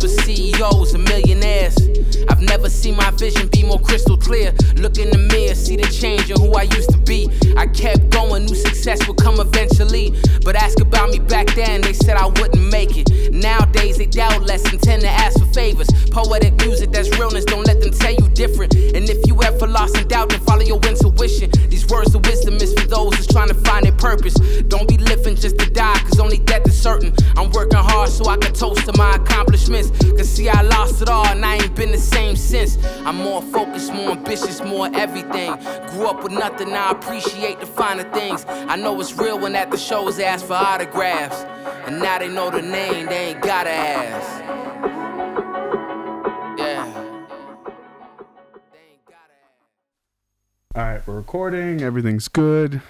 with CEOs and millionaires. I've never seen my vision be more crystal clear. Look in the mirror, see the change in who I used to be. I kept going, knew success would come eventually. But ask about me back then, they said I wouldn't make it. Nowadays they doubt less and tend to ask for favors. Poetic music, that's realness, don't let them tell you different. And if you ever lost in doubt, then follow your intuition. These words of wisdom is for those who's trying to find their purpose. Don't be living just to die, cause only death is certain. I'm working hard so I can toast to my accomplishments. Cause see, I lost it all and I ain't been the same since. I'm more focused, more ambitious, more everything. Grew up with nothing, now I appreciate the finer things. I know it's real when at the shows they ask for autographs. And now they know the name, they ain't gotta ask. All right, we're recording. Everything's good.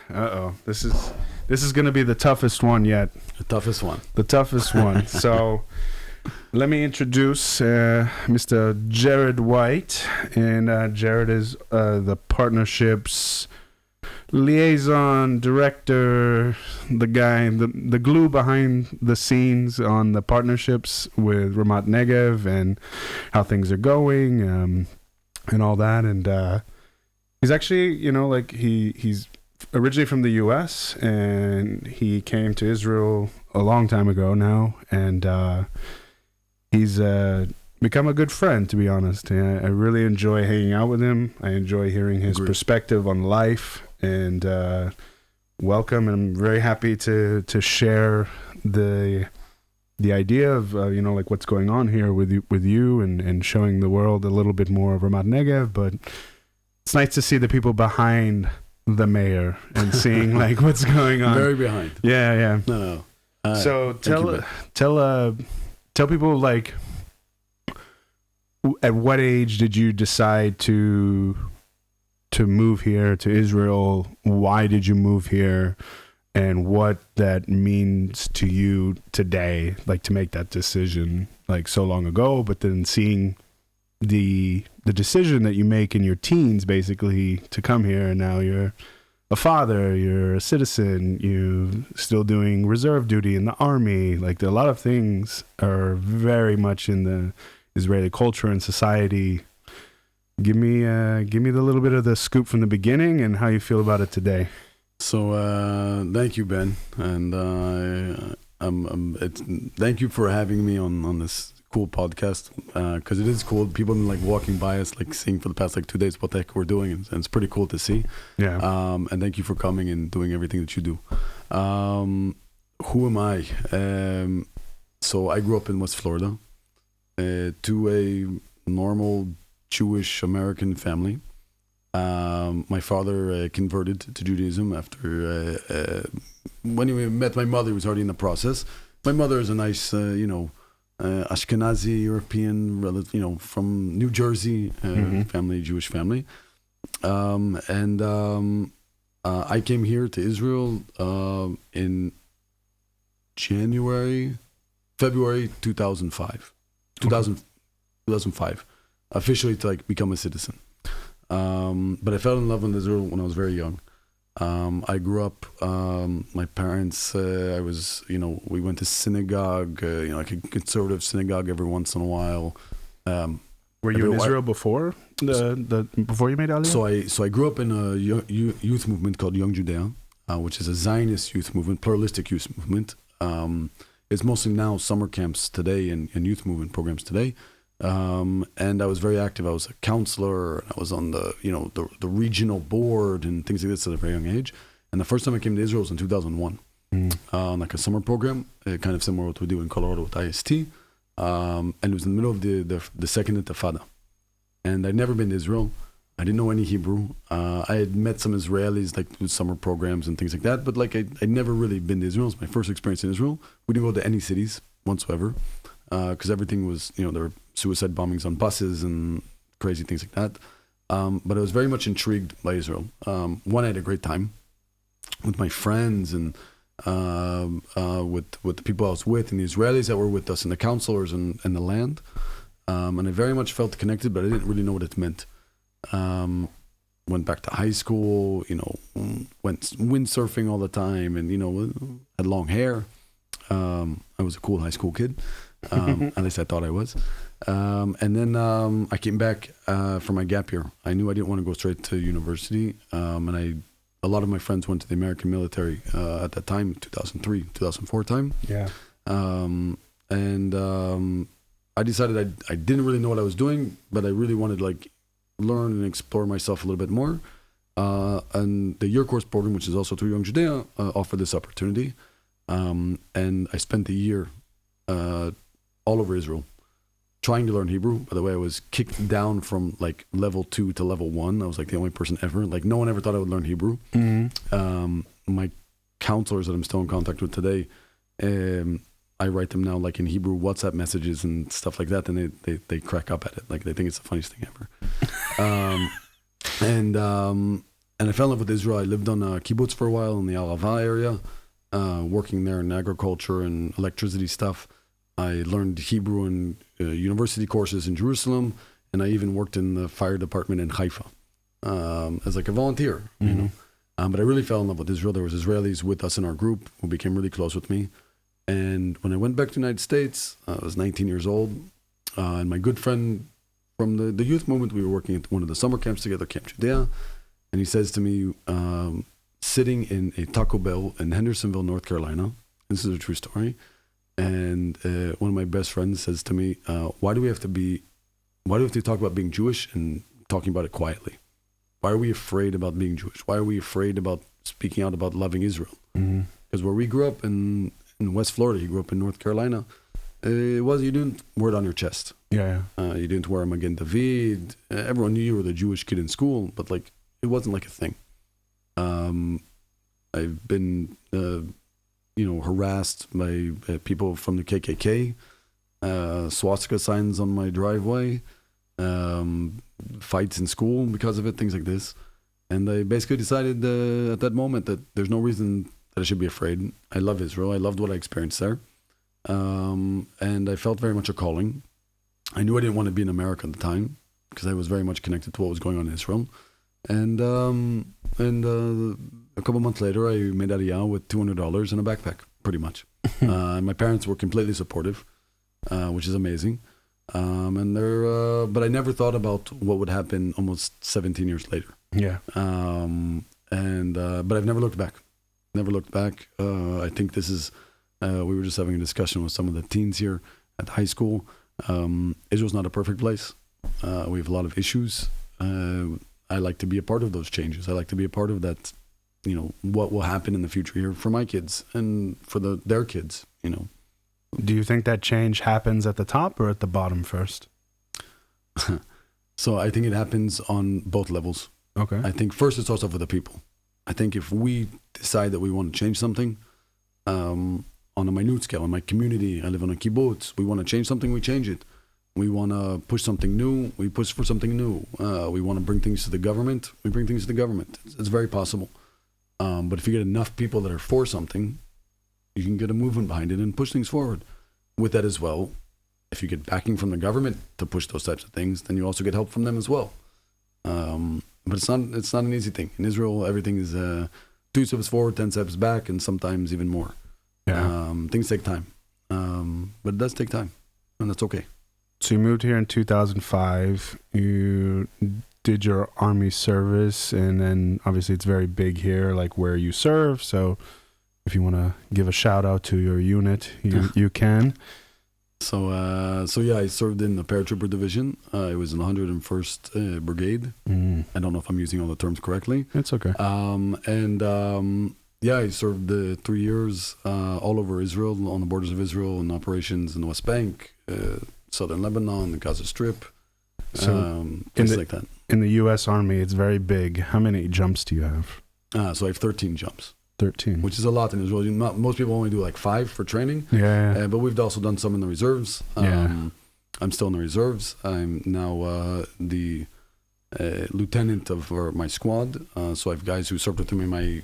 This is gonna be the toughest one yet. The toughest one. So, let me introduce Mr. Jared White, and Jared is the partnerships liaison director, the guy, the glue behind the scenes on the partnerships with Ramat Negev and how things are going, and all that, and. He's actually, he's originally from the U.S. and he came to Israel a long time ago now, and he's become a good friend, to be honest. And I really enjoy hanging out with him. I enjoy hearing his perspective on life, and welcome. And I'm very happy to share the idea of what's going on here with you and showing the world a little bit more of Ramat Negev, but. It's nice to see the people behind the mayor and seeing what's going on. Very behind. Yeah. No. So tell people at what age did you decide to move here to Israel? Why did you move here? And what that means to you today, to make that decision so long ago, but then seeing the decision that you make in your teens, basically, to come here, and now you're a father, you're a citizen, you're still doing reserve duty in the army. A lot of things are very much in the Israeli culture and society. Give me the little bit of the scoop from the beginning and how you feel about it today. So thank you, Ben, and thank you for having me on this cool podcast, because it is cool. People have been walking by us, seeing for the past 2 days what the heck we're doing, and it's pretty cool to see. Yeah. And thank you for coming and doing everything that you do. Who am I? So I grew up in West Florida, to a normal Jewish American family. My father converted to Judaism after when he met my mother. He was already in the process. My mother is a nice, Ashkenazi European, from New Jersey, family, Jewish family. And I came here to Israel in February 2005, officially to officially become a citizen. But I fell in love with Israel when I was very young. I grew up, my parents, we went to synagogue, a conservative synagogue every once in a while. Were you in Israel before before you made Aliyah? So I grew up in a youth movement called Young Judea, which is a Zionist youth movement, pluralistic youth movement. It's mostly now summer camps today and youth movement programs today. And I was very active. I was a counselor, and I was on the regional board and things like this at a very young age. And the first time I came to Israel was in 2001, on a summer program, kind of similar to what we do in Colorado with IST. And it was in the middle of the second Intifada. And I'd never been to Israel. I didn't know any Hebrew. I had met some Israelis with summer programs and things like that, but I'd never really been to Israel. It was my first experience in Israel. We didn't go to any cities whatsoever, because everything was, there were suicide bombings on buses and crazy things like that. But I was very much intrigued by Israel. One, I had a great time with my friends and with the people I was with, and the Israelis that were with us, and the counselors and the land. And I very much felt connected, but I didn't really know what it meant. Went back to high school, went windsurfing all the time, and had long hair. I was a cool high school kid. At least I thought I was. And then I came back for my gap year. I knew I didn't want to go straight to university. And a lot of my friends went to the American military at that time, 2003, 2004 time. Yeah. I decided I didn't really know what I was doing, but I really wanted to like learn and explore myself a little bit more. And the year course program, which is also through Young Judea, offered this opportunity. And I spent a year all over Israel trying to learn Hebrew. By the way, I was kicked down from like level 2 to level 1. I was like the only person ever. Like no one ever thought I would learn Hebrew. Mm-hmm. My counselors that I'm still in contact with today, I write them now like in Hebrew WhatsApp messages and stuff like that, and they crack up at it. Like they think it's the funniest thing ever. And I fell in love with Israel. I lived on a kibbutz for a while in the Aliyah area, working there in agriculture and electricity stuff. I learned Hebrew in university courses in Jerusalem, and I even worked in the fire department in Haifa as like a volunteer, you know. But I really fell in love with Israel. There was Israelis with us in our group who became really close with me. And when I went back to the United States, I was 19 years old, and my good friend from the youth movement, we were working at one of the summer camps together, Camp Judea, and he says to me, sitting in a Taco Bell in Hendersonville, North Carolina, this is a true story, and one of my best friends says to me, why do we have to talk about being Jewish and talking about it quietly? Why are we afraid about being Jewish? Why are we afraid about speaking out about loving Israel? Because where we grew up in West Florida, he grew up in North Carolina, you didn't wear it on your chest. Yeah. You didn't wear Magen David. Everyone knew you were the Jewish kid in school, but like it wasn't like a thing. I've been, harassed by people from the KKK, swastika signs on my driveway, fights in school because of it, things like this. And I basically decided at that moment that there's no reason that I should be afraid. I love Israel. I loved what I experienced there. And I felt very much a calling. I knew I didn't want to be in America at the time because I was very much connected to what was going on in Israel. And a couple months later, I made Aliyah with $200 and a backpack, pretty much. My parents were completely supportive, which is amazing. But I never thought about what would happen almost 17 years later. Yeah. But I've never looked back. I think this is, we were just having a discussion with some of the teens here at high school. Israel's not a perfect place. We have a lot of issues. I like to be a part of those changes. I like to be a part of that, what will happen in the future here for my kids and for their kids, Do you think that change happens at the top or at the bottom first? So I think it happens on both levels. Okay. I think first it starts off with the people. I think if we decide that we want to change something, on a minute scale, in my community, I live on a kibbutz, we want to change something, we change it. We want to push something new, we push for something new. We want to bring things to the government, we bring things to the government. It's very possible. But if you get enough people that are for something, you can get a movement behind it and push things forward. With that as well, if you get backing from the government to push those types of things, then you also get help from them as well. But it's not an easy thing. In Israel, everything is 2 steps forward, 10 steps back, and sometimes even more. Yeah. Things take time. But it does take time, and that's okay. So you moved here in 2005. You did your army service, and then obviously it's very big here, like where you serve. So if you want to give a shout out to your unit, you can. So yeah, I served in the paratrooper division. I was in the 101st Brigade. I don't know if I'm using all the terms correctly. It's okay. Yeah, I served 3 years all over Israel, on the borders of Israel, in operations in the West Bank, southern Lebanon, the Gaza Strip, things like that. In the U.S. Army, it's very big. How many jumps do you have? So I have 13 jumps. 13. Which is a lot in Israel. Most people only do like 5 for training. Yeah. But we've also done some in the reserves. I'm still in the reserves. I'm now the lieutenant of my squad. So I have guys who served with me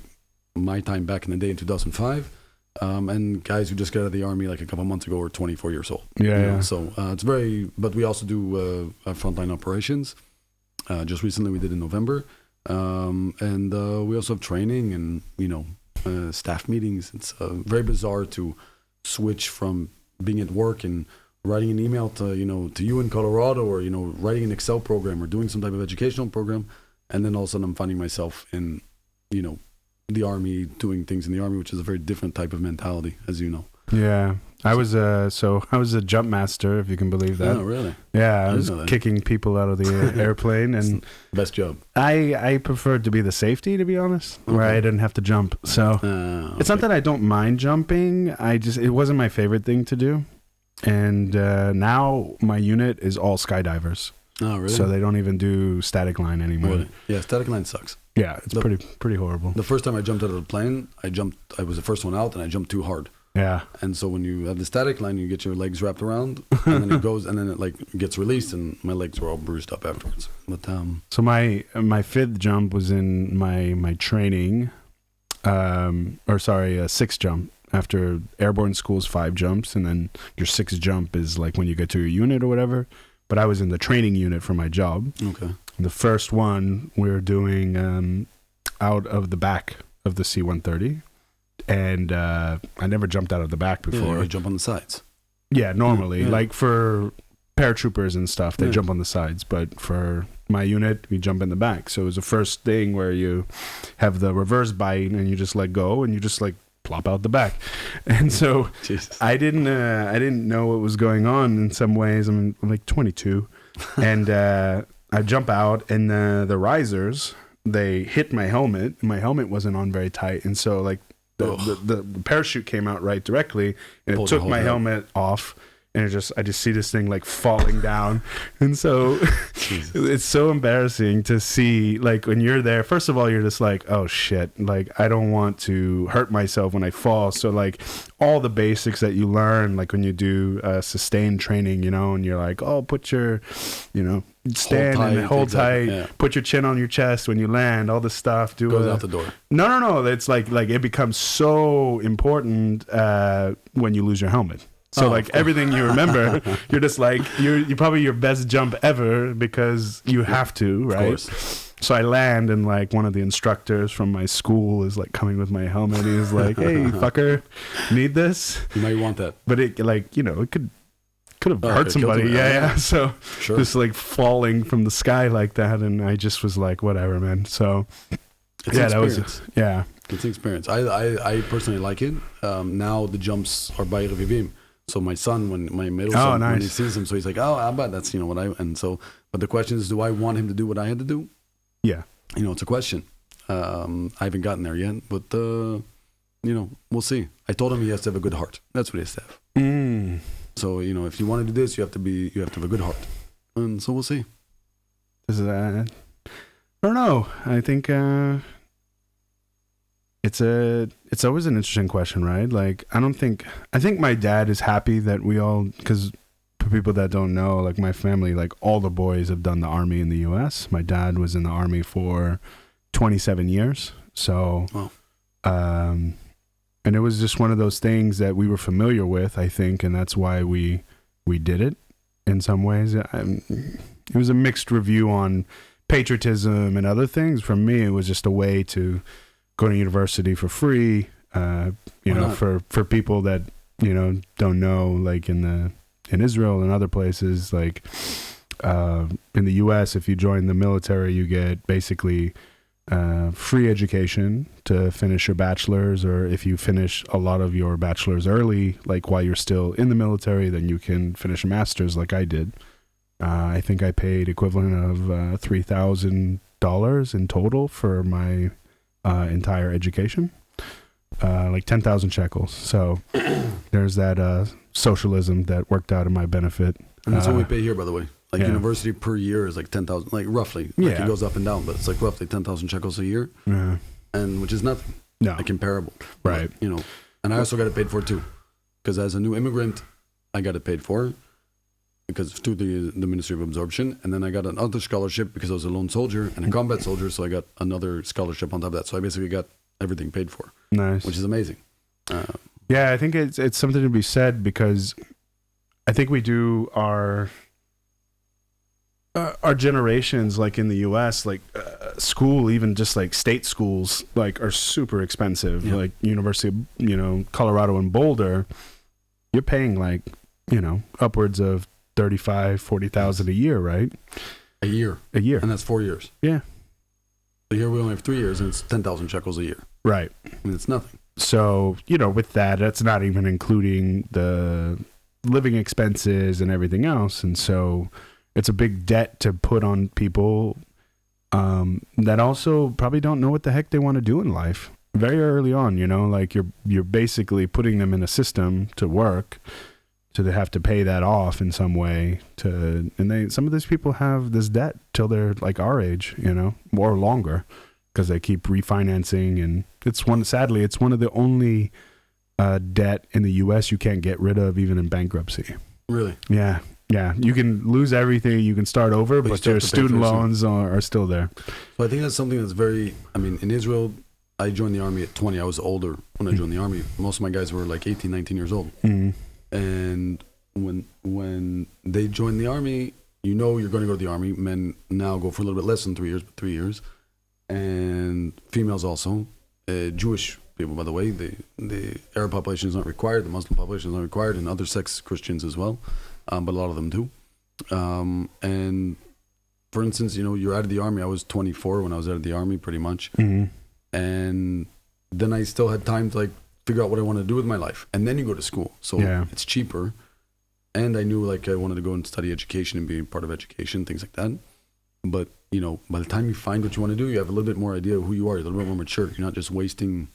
my time back in the day in 2005. And guys who just got out of the army like a couple months ago are 24 years old. So it's but we also do frontline operations. Just recently we did in November. And we also have training and, staff meetings. It's very bizarre to switch from being at work and writing an email to you in Colorado, or writing an Excel program or doing some type of educational program, and then all of a sudden I'm finding myself in the army, doing things in the army, which is a very different type of mentality, as you know. Yeah. I was a jump master, if you can believe that. Oh, really? Yeah, I was kicking people out of the airplane, and best job. I preferred to be the safety, to be honest, where I didn't have to jump. So it's not that I don't mind jumping. It wasn't my favorite thing to do, and now my unit is all skydivers. Oh, really? So they don't even do static line anymore. Really? Yeah, static line sucks. Yeah, it's pretty horrible. The first time I jumped out of the plane, I was the first one out, and I jumped too hard. Yeah. And so when you have the static line, you get your legs wrapped around, and then it goes, and then it like gets released, and my legs were all bruised up afterwards. But so my fifth jump was in my training, sixth jump. After airborne school's 5 jumps, and then your 6th jump is like when you get to your unit or whatever. But I was in the training unit for my job. Okay. The first one we were doing out of the back of the C-130. And I never jumped out of the back before. Yeah, you jump on the sides. Yeah, normally. Like for paratroopers and stuff, they jump on the sides. But for my unit, we jump in the back. So it was the first thing where you have the reverse bite and you just let go and you just like plop out the back. And so I didn't know what was going on in some ways. I'm like 22. And I jump out, and the risers, they hit my helmet. My helmet wasn't on very tight. And so like the parachute came out right directly, and it took my helmet off, and I just see this thing like falling down. And so it's so embarrassing to see, like, when you're there, first of all, you're just like, oh shit, like I don't want to hurt myself when I fall. So like all the basics that you learn, like when you do sustained training, and you're like, oh, put your, stand and hold tight, put your chin on your chest when you land, all this stuff. Goes out the door. No. It's like it becomes so important when you lose your helmet. So like everything you remember, you're just like, you're probably your best jump ever because you have to, right? Of course. So I land, and like one of the instructors from my school is like coming with my helmet. He's like, hey, fucker, need this? You might want that. But it like, it could have hurt somebody. Yeah. So just like falling from the sky like that. And I just was like, whatever, man. So it's that was, it's an experience. I personally like it. Now the jumps are by Revivim. So my son, when my middle son, when he sees him, so he's like, oh, I bet that's, what but the question is, do I want him to do what I had to do? Yeah. It's a question. I haven't gotten there yet, but, we'll see. I told him he has to have a good heart. That's what he has to have. So, if you want to do this, you have to have a good heart. And so we'll see. I don't know. I think, it's always an interesting question, right? Like, I think my dad is happy that we all, because for people that don't know, like my family, like all the boys have done the army in the US. My dad was in the army for 27 years. So, and it was just one of those things that we were familiar with, I think. And that's why we did it in some ways. It was a mixed review on patriotism and other things. For me, it was just a way to go to university for free, for people that, don't know, like in Israel and other places, like in the US, if you join the military, you get basically free education to finish your bachelor's, or if you finish a lot of your bachelor's early, like while you're still in the military, then you can finish a master's like I did. I think I paid equivalent of $3,000 in total for my entire education, like 10,000 shekels. So there's that socialism that worked out in my benefit. And that's what we pay here, by the way. Like university per year is like 10,000, like roughly. Like it goes up and down, but it's like roughly 10,000 shekels a year, and which is nothing. No, like comparable, right? But, and I also got it paid for too, because as a new immigrant, I got it paid for. Because through the Ministry of Absorption, and then I got another scholarship because I was a lone soldier and a combat soldier, so I got another scholarship on top of that. So I basically got everything paid for. Nice, which is amazing. I think it's something to be said, because I think we do our generations, like in the U.S., like school, even just like state schools, like are super expensive. Like University of Colorado in Boulder, you're paying like upwards of 35, 40,000 a year, right? A year. And that's 4 years. Yeah. So here we only have 3 years, and it's 10,000 shekels a year. Right. And it's nothing. So, with that's not even including the living expenses and everything else. And so it's a big debt to put on people that also probably don't know what the heck they want to do in life very early on, like you're basically putting them in a system to work, so they have to pay that off in some way some of these people have this debt till they're like our age, or longer, because they keep refinancing, and sadly it's one of the only debt in the US you can't get rid of even in bankruptcy. Really? Yeah. You can lose everything, you can start over, but your student loans are still there. So I think that's something that's in Israel, I joined the army at 20. I was older when I joined the army. Most of my guys were like 18, 19 years old. Mm-hmm. And when they join the army, you're going to go to the army. Men now go for a little bit less than 3 years, but 3 years. And females also. Jewish people, by the way. The Arab population is not required. The Muslim population is not required. And other sects, Christians as well. But a lot of them do. And for instance, you're out of the army. I was 24 when I was out of the army, pretty much. Mm-hmm. And then I still had time to figure out what I want to do with my life. And then you go to school. So it's cheaper. And I knew I wanted to go and study education and be part of education, things like that. But, by the time you find what you want to do, you have a little bit more idea of who you are. You're a little bit more mature. You're not just wasting,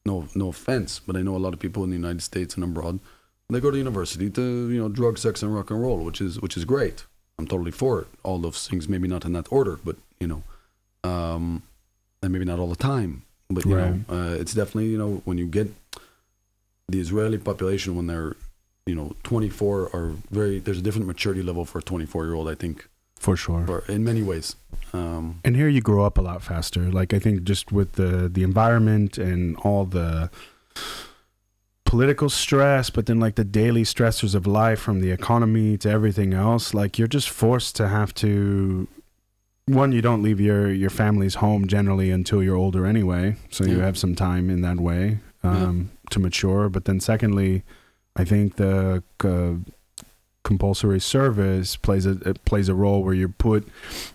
no offense, but I know a lot of people in the United States and abroad, they go to university to, drug, sex, and rock and roll, which is great. I'm totally for it. All those things, maybe not in that order, but, and maybe not all the time. But, it's definitely, when you get the Israeli population, when they're, 24 there's a different maturity level for a 24-year-old, I think. For sure. In many ways. And here you grow up a lot faster. I think just with the environment and all the political stress, but then the daily stressors of life, from the economy to everything else, you're just forced to have to, one, you don't leave your family's home generally until you're older anyway, so you have some time in that way to mature. But then secondly, I think the compulsory service plays a role where you're put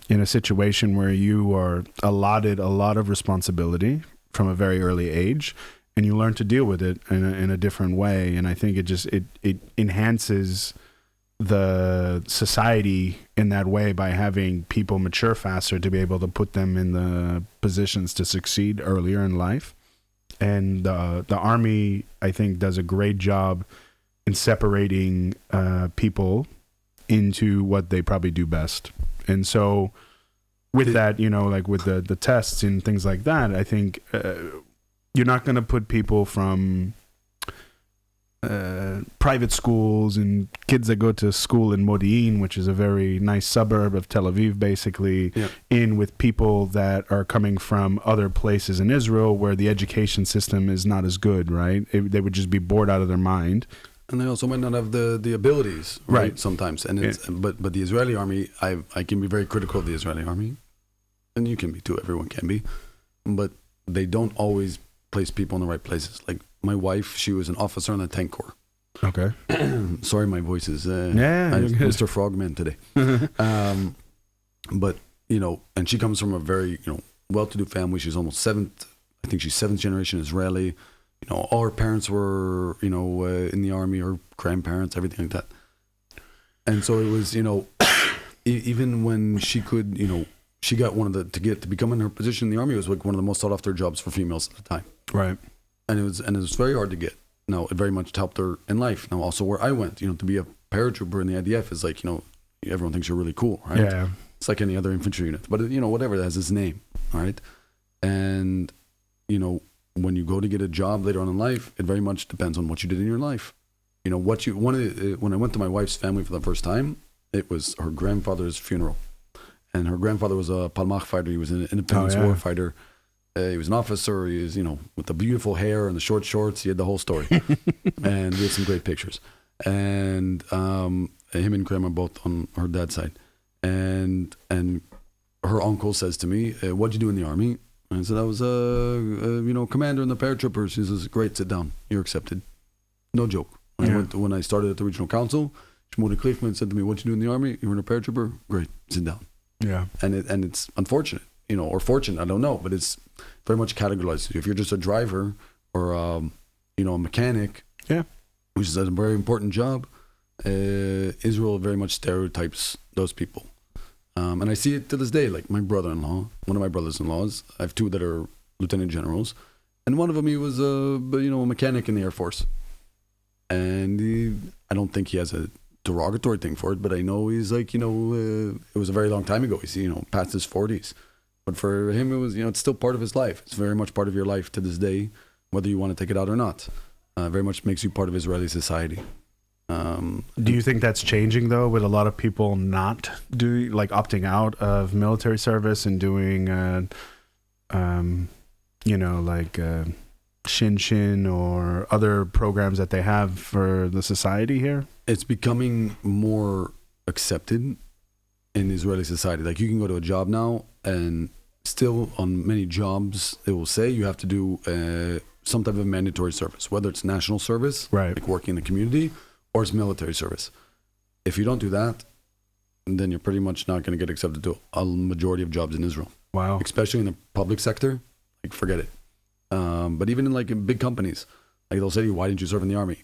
in a situation where you are allotted a lot of responsibility from a very early age, and you learn to deal with it in a different way. And I think it enhances the society in that way by having people mature faster, to be able to put them in the positions to succeed earlier in life. And the army, I think, does a great job in separating people into what they probably do best. And so with that, with the tests and things like that, I think you're not going to put people from private schools and kids that go to school in Modi'in, which is a very nice suburb of Tel Aviv, basically, in with people that are coming from other places in Israel where the education system is not as good, right? They would just be bored out of their mind. And they also might not have the abilities, right? Sometimes. And it's, but the Israeli army, I can be very critical of the Israeli army, and you can be too, everyone can be, but they don't always place people in the right places. Like my wife, she was an officer in the tank corps. Okay. Sorry, my voice is Mr. Frogman today. But, and she comes from a very, well-to-do family. She's almost seventh generation Israeli. All her parents were, in the army, or grandparents, everything like that. And so it was, even when she could, she got to become in her position in the army, it was like one of the most sought after jobs for females at the time. Right. And it was very hard to get. Now, it very much helped her in life. Now, also where I went, to be a paratrooper in the IDF is like, everyone thinks you're really cool, right? Yeah. It's like any other infantry unit, but whatever, that has its name, right? And, when you go to get a job later on in life, it very much depends on what you did in your life. When I went to my wife's family for the first time, it was her grandfather's funeral. And her grandfather was a Palmach fighter. He was an independence war fighter. He was an officer. He was, with the beautiful hair and the short shorts. He had the whole story. And we had some great pictures. And him and grandma both on her dad's side. And her uncle says to me, what'd you do in the army? And I said, I was commander in the paratroopers. He says, great, sit down. You're accepted. No joke. When I started at the regional council, Shmuley Kliefman said to me, "What you do in the army? You were a paratrooper? Great, sit down." Yeah. And it's unfortunate, or fortunate, I don't know, but it's very much categorized. If you're just a driver or a mechanic, which is a very important job, Israel very much stereotypes those people. And I see it to this day, like my brother-in-law, one of my brothers-in-laws, I have two that are lieutenant generals, and one of them, he was a mechanic in the Air Force. And I don't think he has a derogatory thing for it, but I know he's like, it was a very long time ago. He's, past his 40s. But for him, it was, it's still part of his life. It's very much part of your life to this day, whether you want to take it out or not. Very much makes you part of Israeli society. Do you think that's changing though, with a lot of people not opting out of military service and doing, Shin or other programs that they have for the society here? It's becoming more accepted in Israeli society. Like you can go to a job now, and still on many jobs, it will say you have to do some type of mandatory service, whether it's national service, right, like working in the community, or it's military service. If you don't do that, then you're pretty much not going to get accepted to a majority of jobs in Israel. Wow. Especially in the public sector, forget it. But even in big companies, they'll say to you, "Why didn't you serve in the army?"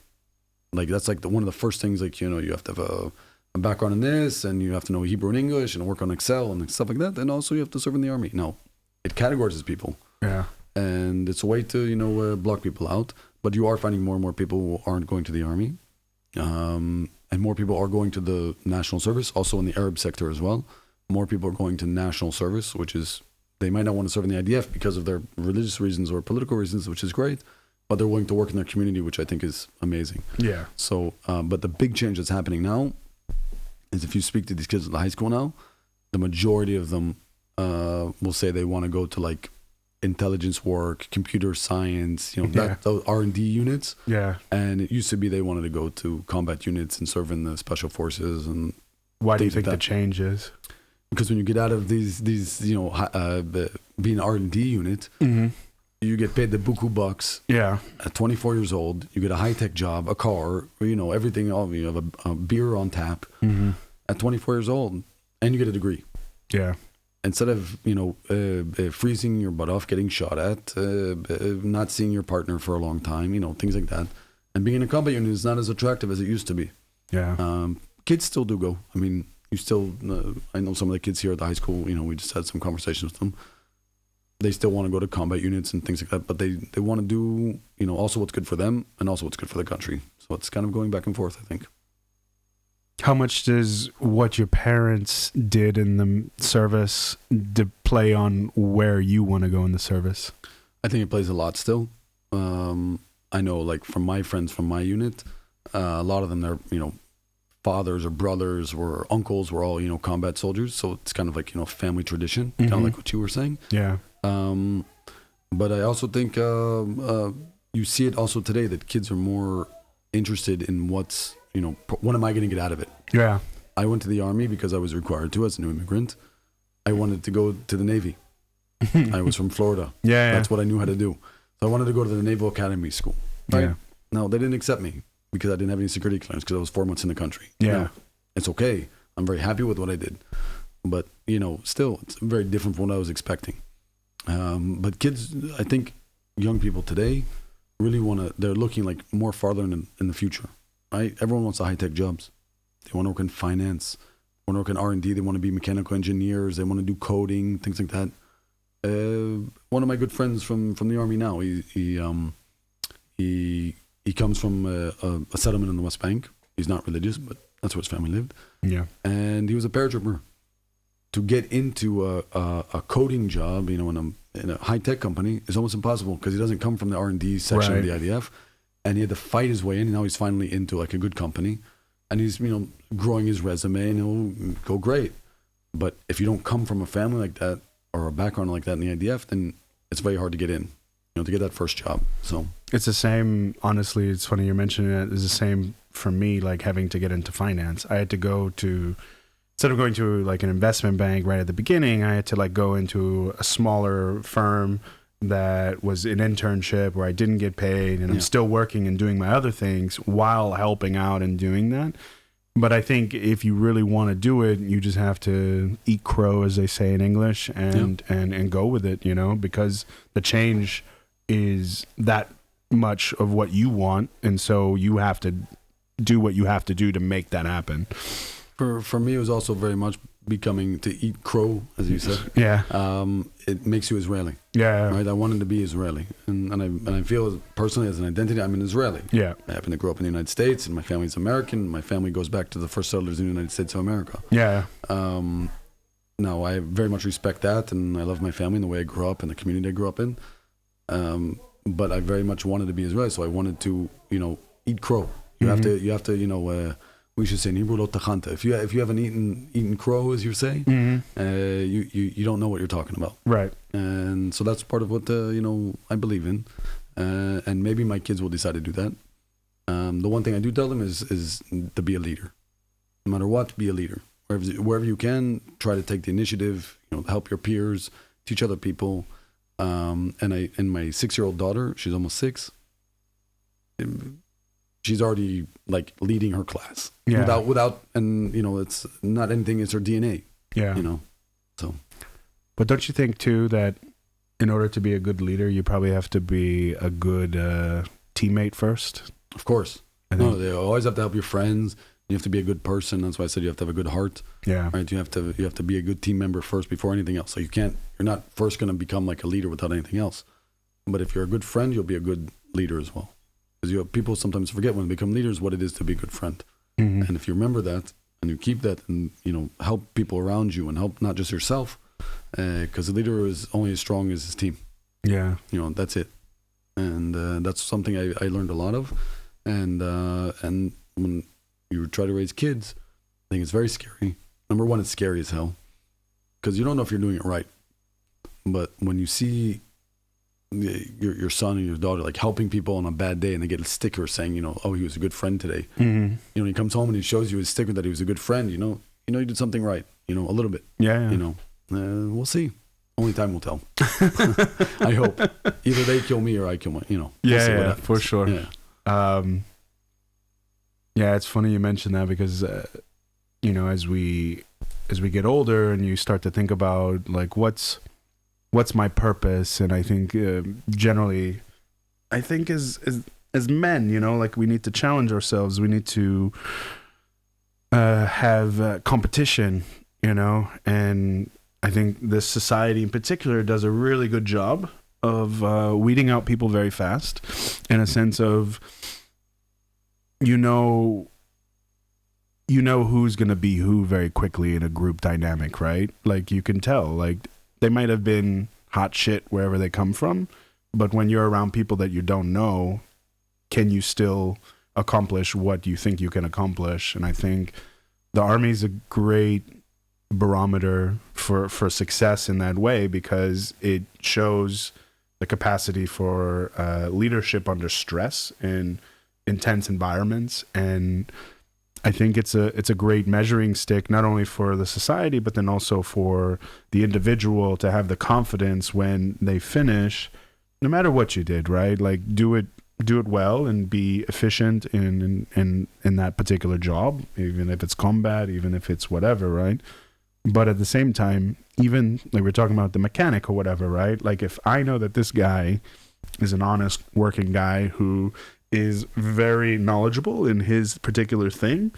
That's one of the first things. You have to have a background in this, and you have to know Hebrew and English, and work on Excel and stuff like that. And also, you have to serve in the army. No, it categorizes people. Yeah, and it's a way to block people out. But you are finding more and more people who aren't going to the army, and more people are going to the national service. Also in the Arab sector as well, more people are going to national service, which is. They might not want to serve in the IDF because of their religious reasons or political reasons, which is great, but they're willing to work in their community, which I think is amazing. Yeah. So, but the big change that's happening now is if you speak to these kids at the high school now, the majority of them will say they want to go to intelligence work, computer science, those R&D units. Yeah. And it used to be they wanted to go to combat units and serve in the special forces. And why do you think the change is? Because when you get out of these being an R&D unit, mm-hmm. you get paid the buku bucks. Yeah. At 24 years old, you get a high-tech job, a car, everything. You have a beer on tap mm-hmm. at 24 years old, and you get a degree. Yeah. Instead of freezing your butt off, getting shot at, not seeing your partner for a long time, things like that, and being in a combat unit is not as attractive as it used to be. Yeah. Kids still do go. I mean. You still, I know some of the kids here at the high school, we just had some conversations with them. They still want to go to combat units and things like that, but they want to do, also what's good for them and also what's good for the country. So it's kind of going back and forth, I think. How much does what your parents did in the service play on where you want to go in the service? I think it plays a lot still. I know, from my friends from my unit, a lot of them, they're, fathers or brothers or uncles were all, combat soldiers. So it's kind of family tradition, mm-hmm. kind of like what you were saying. Yeah. But I also think you see it also today that kids are more interested in what am I going to get out of it? Yeah. I went to the army because I was required to as a new immigrant. I wanted to go to the Navy. I was from Florida. Yeah. That's what I knew how to do. So I wanted to go to the Naval Academy School. Right? Yeah. No, they didn't accept me. Because I didn't have any security clearance because I was 4 months in the country. Yeah. It's okay. I'm very happy with what I did. But, still, it's very different from what I was expecting. But kids, I think young people today really they're looking more farther in the future, right? Everyone wants the high-tech jobs. They want to work in finance. They want to work in R&D. They want to be mechanical engineers. They want to do coding, things like that. One of my good friends from the Army now, he comes from a settlement in the West Bank. He's not religious, but that's where his family lived. Yeah. And he was a paratrooper. To get into a coding job, in a high-tech company is almost impossible because he doesn't come from the R&D section of the IDF. And he had to fight his way in, and now he's finally into a good company. And he's, growing his resume, and he'll go great. But if you don't come from a family like that or a background like that in the IDF, then it's very hard to get in. To get that first job. So it's the same. Honestly, it's funny you're mentioning it. It's the same for me, having to get into finance. I had to go to, instead of going to an investment bank right at the beginning, I had to go into a smaller firm that was an internship where I didn't get paid, and I'm still working and doing my other things while helping out and doing that. But I think if you really want to do it, you just have to eat crow, as they say in English, and go with it, you know, because the change is that much of what you want, and so you have to do what you have to do to make that happen. For me, it was also very much becoming to eat crow, as you said. Yeah. It makes you Israeli. Yeah. Right. I wanted to be Israeli, and I feel personally as an identity, I'm an Israeli. Yeah. I happen to grow up in the United States, and my family's American. My family goes back to the first settlers in the United States of America. Yeah. Now I very much respect that, and I love my family and the way I grew up and the community I grew up in. But I very much wanted to be Israeli, so I wanted to, you know, eat crow. You have to, you know. We should say in Hebrew, lo tachanta. If you haven't eaten crow, as you say, you don't know what you're talking about. Right. And so that's part of what you know, I believe in, and maybe my kids will decide to do that. The one thing I do tell them is to be a leader, no matter what. Be a leader wherever you can. Try to take the initiative. You know, help your peers, teach other people. And my 6-year-old daughter, she's almost 6. She's already like leading her class without, and you know, it's not anything. It's her DNA. Yeah. You know, so. But don't you think too that in order to be a good leader, you probably have to be a good teammate first? Of course. No, they always have to help your friends. You have to be a good person. That's why I said you have to have a good heart. Yeah. Right. You have to be a good team member first before anything else. So you're not first going to become like a leader without anything else. But if you're a good friend, you'll be a good leader as well. Because people sometimes forget when they become leaders what it is to be a good friend. Mm-hmm. And if you remember that and you keep that and, you know, help people around you and help not just yourself, because the leader is only as strong as his team. Yeah. You know, that's it. And that's something I learned a lot of. And when you try to raise kids, I think it's very scary. Number one, it's scary as hell because you don't know if you're doing it right. But when you see your son and your daughter like helping people on a bad day and they get a sticker saying, you know, oh, he was a good friend today. Mm-hmm. You know, he comes home and he shows you his sticker that he was a good friend, you know, you did something right, you know, a little bit. Yeah. You know, we'll see. Only time will tell. I hope. Either they kill me or I kill my, you know. We'll for sure. Yeah. Yeah, it's funny you mentioned that because, you know, as we get older and you start to think about like what's my purpose, and I think generally, I think as men, you know, like we need to challenge ourselves. We need to have competition, you know, and I think this society in particular does a really good job of weeding out people very fast, in a sense of you know who's going to be who very quickly in a group dynamic, right? Like you can tell, like they might have been hot shit wherever they come from, but when you're around people that you don't know, can you still accomplish what you think you can accomplish? And I think the Army is a great barometer for success in that way, because it shows the capacity for leadership under stress and intense environments. And I think it's a great measuring stick, not only for the society, but then also for the individual to have the confidence when they finish, no matter what you did, right? Like do it well and be efficient in that particular job, even if it's combat, even if it's whatever, right? But at the same time, even like we're talking about the mechanic or whatever, right? Like if I know that this guy is an honest working guy who is very knowledgeable in his particular thing,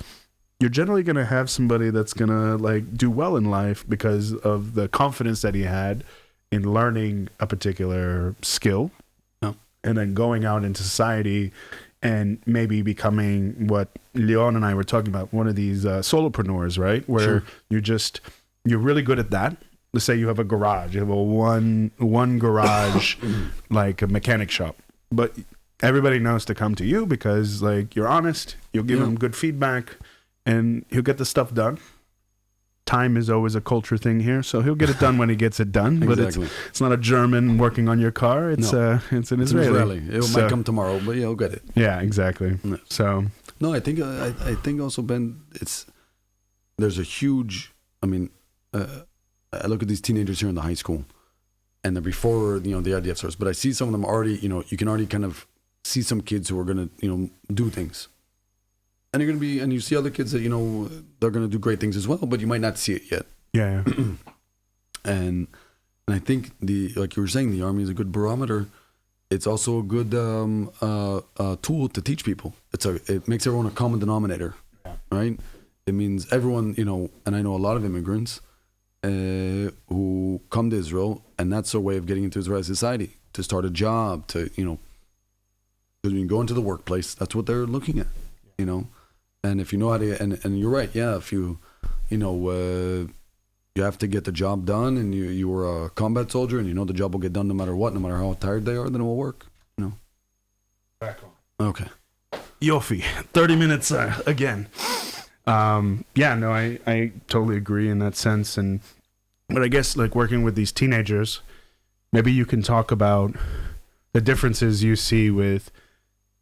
you're generally going to have somebody that's going to like do well in life because of the confidence that he had in learning a particular skill. Yeah. And then going out into society and maybe becoming what Leon and I were talking about, one of these solopreneurs, right? Where you're really good at that. Let's say you have a garage, you have a one garage, like a mechanic shop, but everybody knows to come to you because like you're honest, you'll give him good feedback and he'll get the stuff done. Time is always a culture thing here, so he'll get it done when he gets it done. Exactly. But it's not a German working on your car. It's an Israeli. It might come tomorrow, but he'll get it. Yeah, exactly. No. So no, I think also, Ben, there's a huge. I mean, I look at these teenagers here in the high school, and they're before the IDF starts. But I see some of them already. You can already kind of see some kids who are going to do things, and and you see other kids that they're going to do great things as well, but you might not see it yet. Yeah. and I think like you were saying, the army is a good barometer. It's also a good tool to teach people. It makes everyone a common denominator, right? It means everyone, and I know a lot of immigrants who come to Israel, and that's their way of getting into Israeli society, to start a job, because when you go into the workplace, that's what they're looking at, And if you know how to, and you're right, yeah, if you have to get the job done, and you were a combat soldier, and the job will get done no matter what, no matter how tired they are, then it will work, Back on. Okay. Yofi, 30 minutes again. I totally agree in that sense. But I guess like working with these teenagers, maybe you can talk about the differences you see with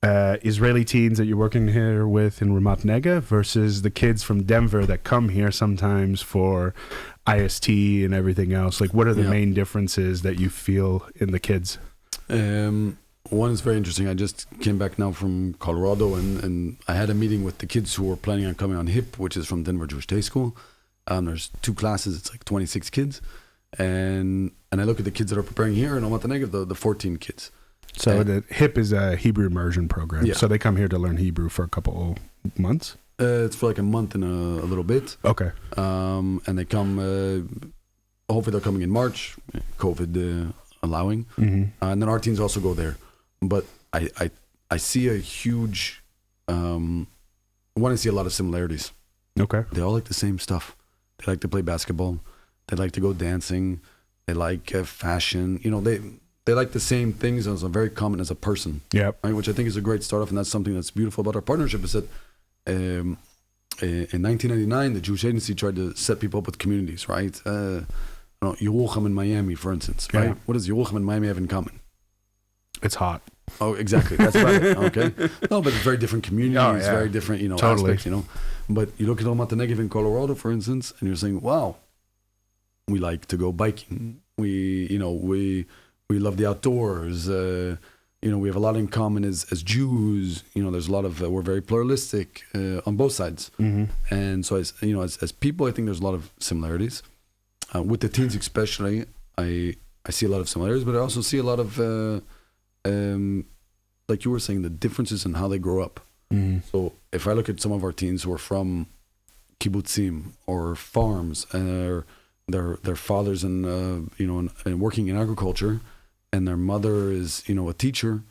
Israeli teens that you're working here with in Ramat Negev versus the kids from Denver that come here sometimes for IST and everything else. Like, what are the main differences that you feel in the kids? One is very interesting. I just came back now from Colorado, and I had a meeting with the kids who were planning on coming on HIP, which is from Denver Jewish Day School. There's 2 classes. It's like 26 kids. And I look at the kids that are preparing here in Ramat Negev, the 14 kids. So the HIP is a Hebrew immersion program. Yeah. So they come here to learn Hebrew for a couple months? It's for like a month and a little bit. Okay. And they come, hopefully they're coming in March, COVID allowing. Mm-hmm. And then our teens also go there. But I see a huge, I see a lot of similarities. Okay. They all like the same stuff. They like to play basketball. They like to go dancing. They like fashion. They like the same things as are very common as a person. Yeah. Right? Which I think is a great start off, and that's something that's beautiful about our partnership is that in 1999, the Jewish Agency tried to set people up with communities, right? Yerucham in Miami, for instance, right? Yeah. What does Yerucham and Miami have in common? It's hot. Oh, exactly. That's about it. Okay. No, but it's very different communities, very different, totally. aspects, But you look at Ramat Negev in Colorado, for instance, and you're saying, wow, we like to go biking. We love the outdoors. We have a lot in common as Jews. There's a lot of, we're very pluralistic on both sides. Mm-hmm. And so as people, I think there's a lot of similarities. With the teens especially, I see a lot of similarities, but I also see a lot of, like you were saying, the differences in how they grow up. Mm-hmm. So if I look at some of our teens who are from kibbutzim or farms, and their fathers and working in agriculture, and their mother is a teacher.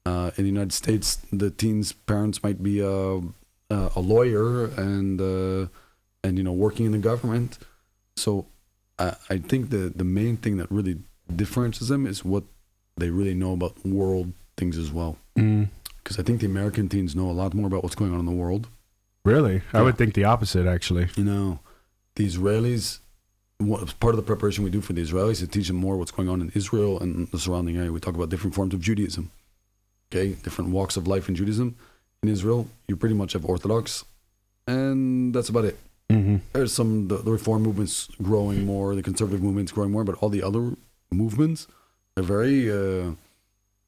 In the United States, the teens' parents might be a lawyer and working in the government. So I think the main thing that really differentiates them is what they really know about world things as well. Because I think the American teens know a lot more about what's going on in the world. Really? Yeah. I would think the opposite, actually. The Israelis, part of the preparation we do for the Israelis is to teach them more what's going on in Israel and the surrounding area. We talk about different forms of Judaism, okay? Different walks of life in Judaism. In Israel, you pretty much have Orthodox, and that's about it. Mm-hmm. There's the reform movements growing more, the conservative movements growing more, but all the other movements are very,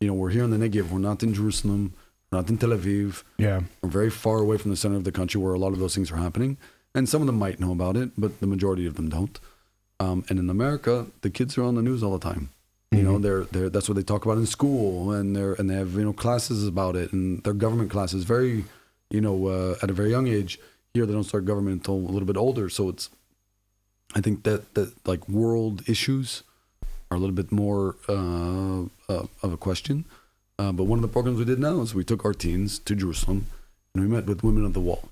we're here in the Negev, we're not in Jerusalem, we're not in Tel Aviv. Yeah. We're very far away from the center of the country where a lot of those things are happening. And some of them might know about it, but the majority of them don't. And in America, the kids are on the news all the time. Mm-hmm. That's what they talk about in school, and they have classes about it, and their government classes very, at a very young age. Here they don't start government until a little bit older, so I think that like world issues are a little bit more of a question. But one of the programs we did now is we took our teens to Jerusalem, and we met with Women of the Wall,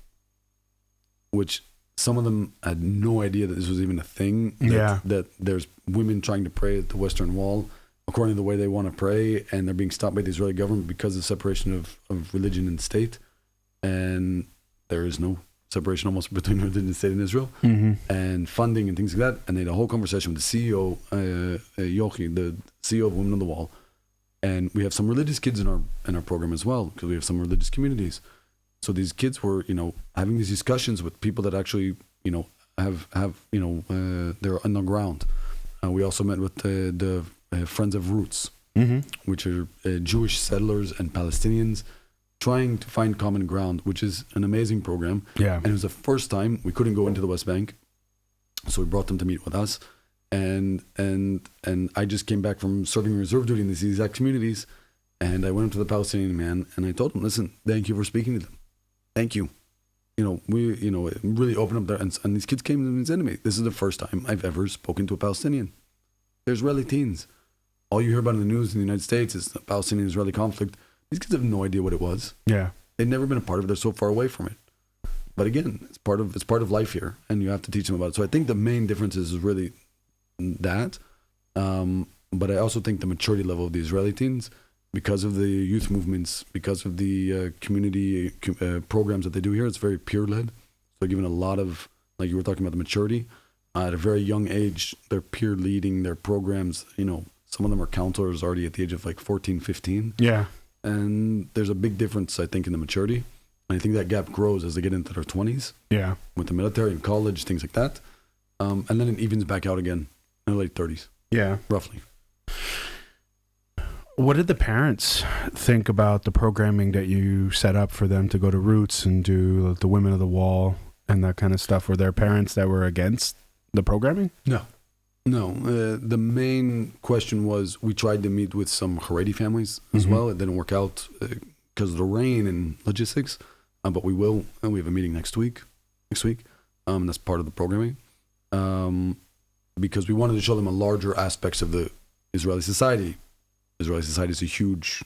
which some of them had no idea that this was even a thing. That there's women trying to pray at the Western Wall according to the way they want to pray, and they're being stopped by the Israeli government because of the separation of religion and state. And there is no separation almost between religion and state in Israel, and funding and things like that. And they had a whole conversation with the CEO, Yochi, the CEO of Women on the Wall. And we have some religious kids in our program as well, because we have some religious communities. So these kids were, having these discussions with people that actually, have they're underground. We also met with the Friends of Roots, Mm-hmm. which are Jewish settlers and Palestinians trying to find common ground, which is an amazing program. Yeah. And it was the first time we couldn't go into the West Bank, so we brought them to meet with us. And I just came back from serving reserve duty in these exact communities, and I went up to the Palestinian man and I told him, listen, thank you for speaking to them. Thank you. We really opened up there, and these kids came to me and said to me, this is the first time I've ever spoken to a Palestinian. They're Israeli teens. All you hear about in the news in the United States is the Palestinian-Israeli conflict. These kids have no idea what it was. Yeah. They've never been a part of it. They're so far away from it. But again, it's part of life here, and you have to teach them about it. So I think the main difference is really that. But I also think the maturity level of the Israeli teens, because of the youth movements, because of the community programs that they do here, it's very peer-led. So they're given a lot of, like you were talking about, the maturity. At a very young age, they're peer leading their programs. Some of them are counselors already at the age of like 14, 15. Yeah. And there's a big difference, I think, in the maturity. And I think that gap grows as they get into their 20s. Yeah. With the military and college, things like that. And then it evens back out again in the late 30s. Yeah. Roughly. What did the parents think about the programming that you set up for them to go to Roots and do the Women of the Wall and that kind of stuff? Were there parents that were against the programming? No. The main question was, we tried to meet with some Haredi families as well. It didn't work out because of the rain and logistics, but we will. And we have a meeting next week. That's part of the programming, because we wanted to show them a larger aspects of the Israeli society. Israeli society is a huge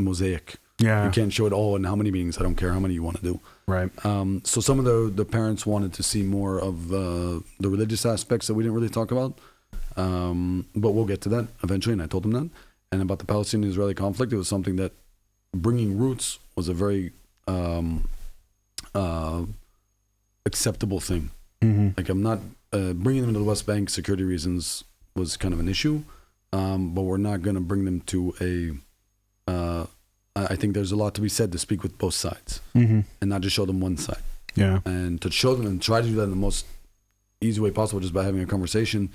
mosaic. Yeah. You can't show it all in how many meetings. I don't care how many you want to do. Right. So some of the parents wanted to see more of the religious aspects that we didn't really talk about. But we'll get to that eventually, and I told them that. And about the Palestinian-Israeli conflict, it was something that bringing Roots was a very acceptable thing. Mm-hmm. Like, I'm not bringing them to the West Bank, security reasons was kind of an issue, but we're not going to bring them to I think there's a lot to be said to speak with both sides, and not just show them one side. Yeah. And to show them and try to do that in the most easy way possible, just by having a conversation,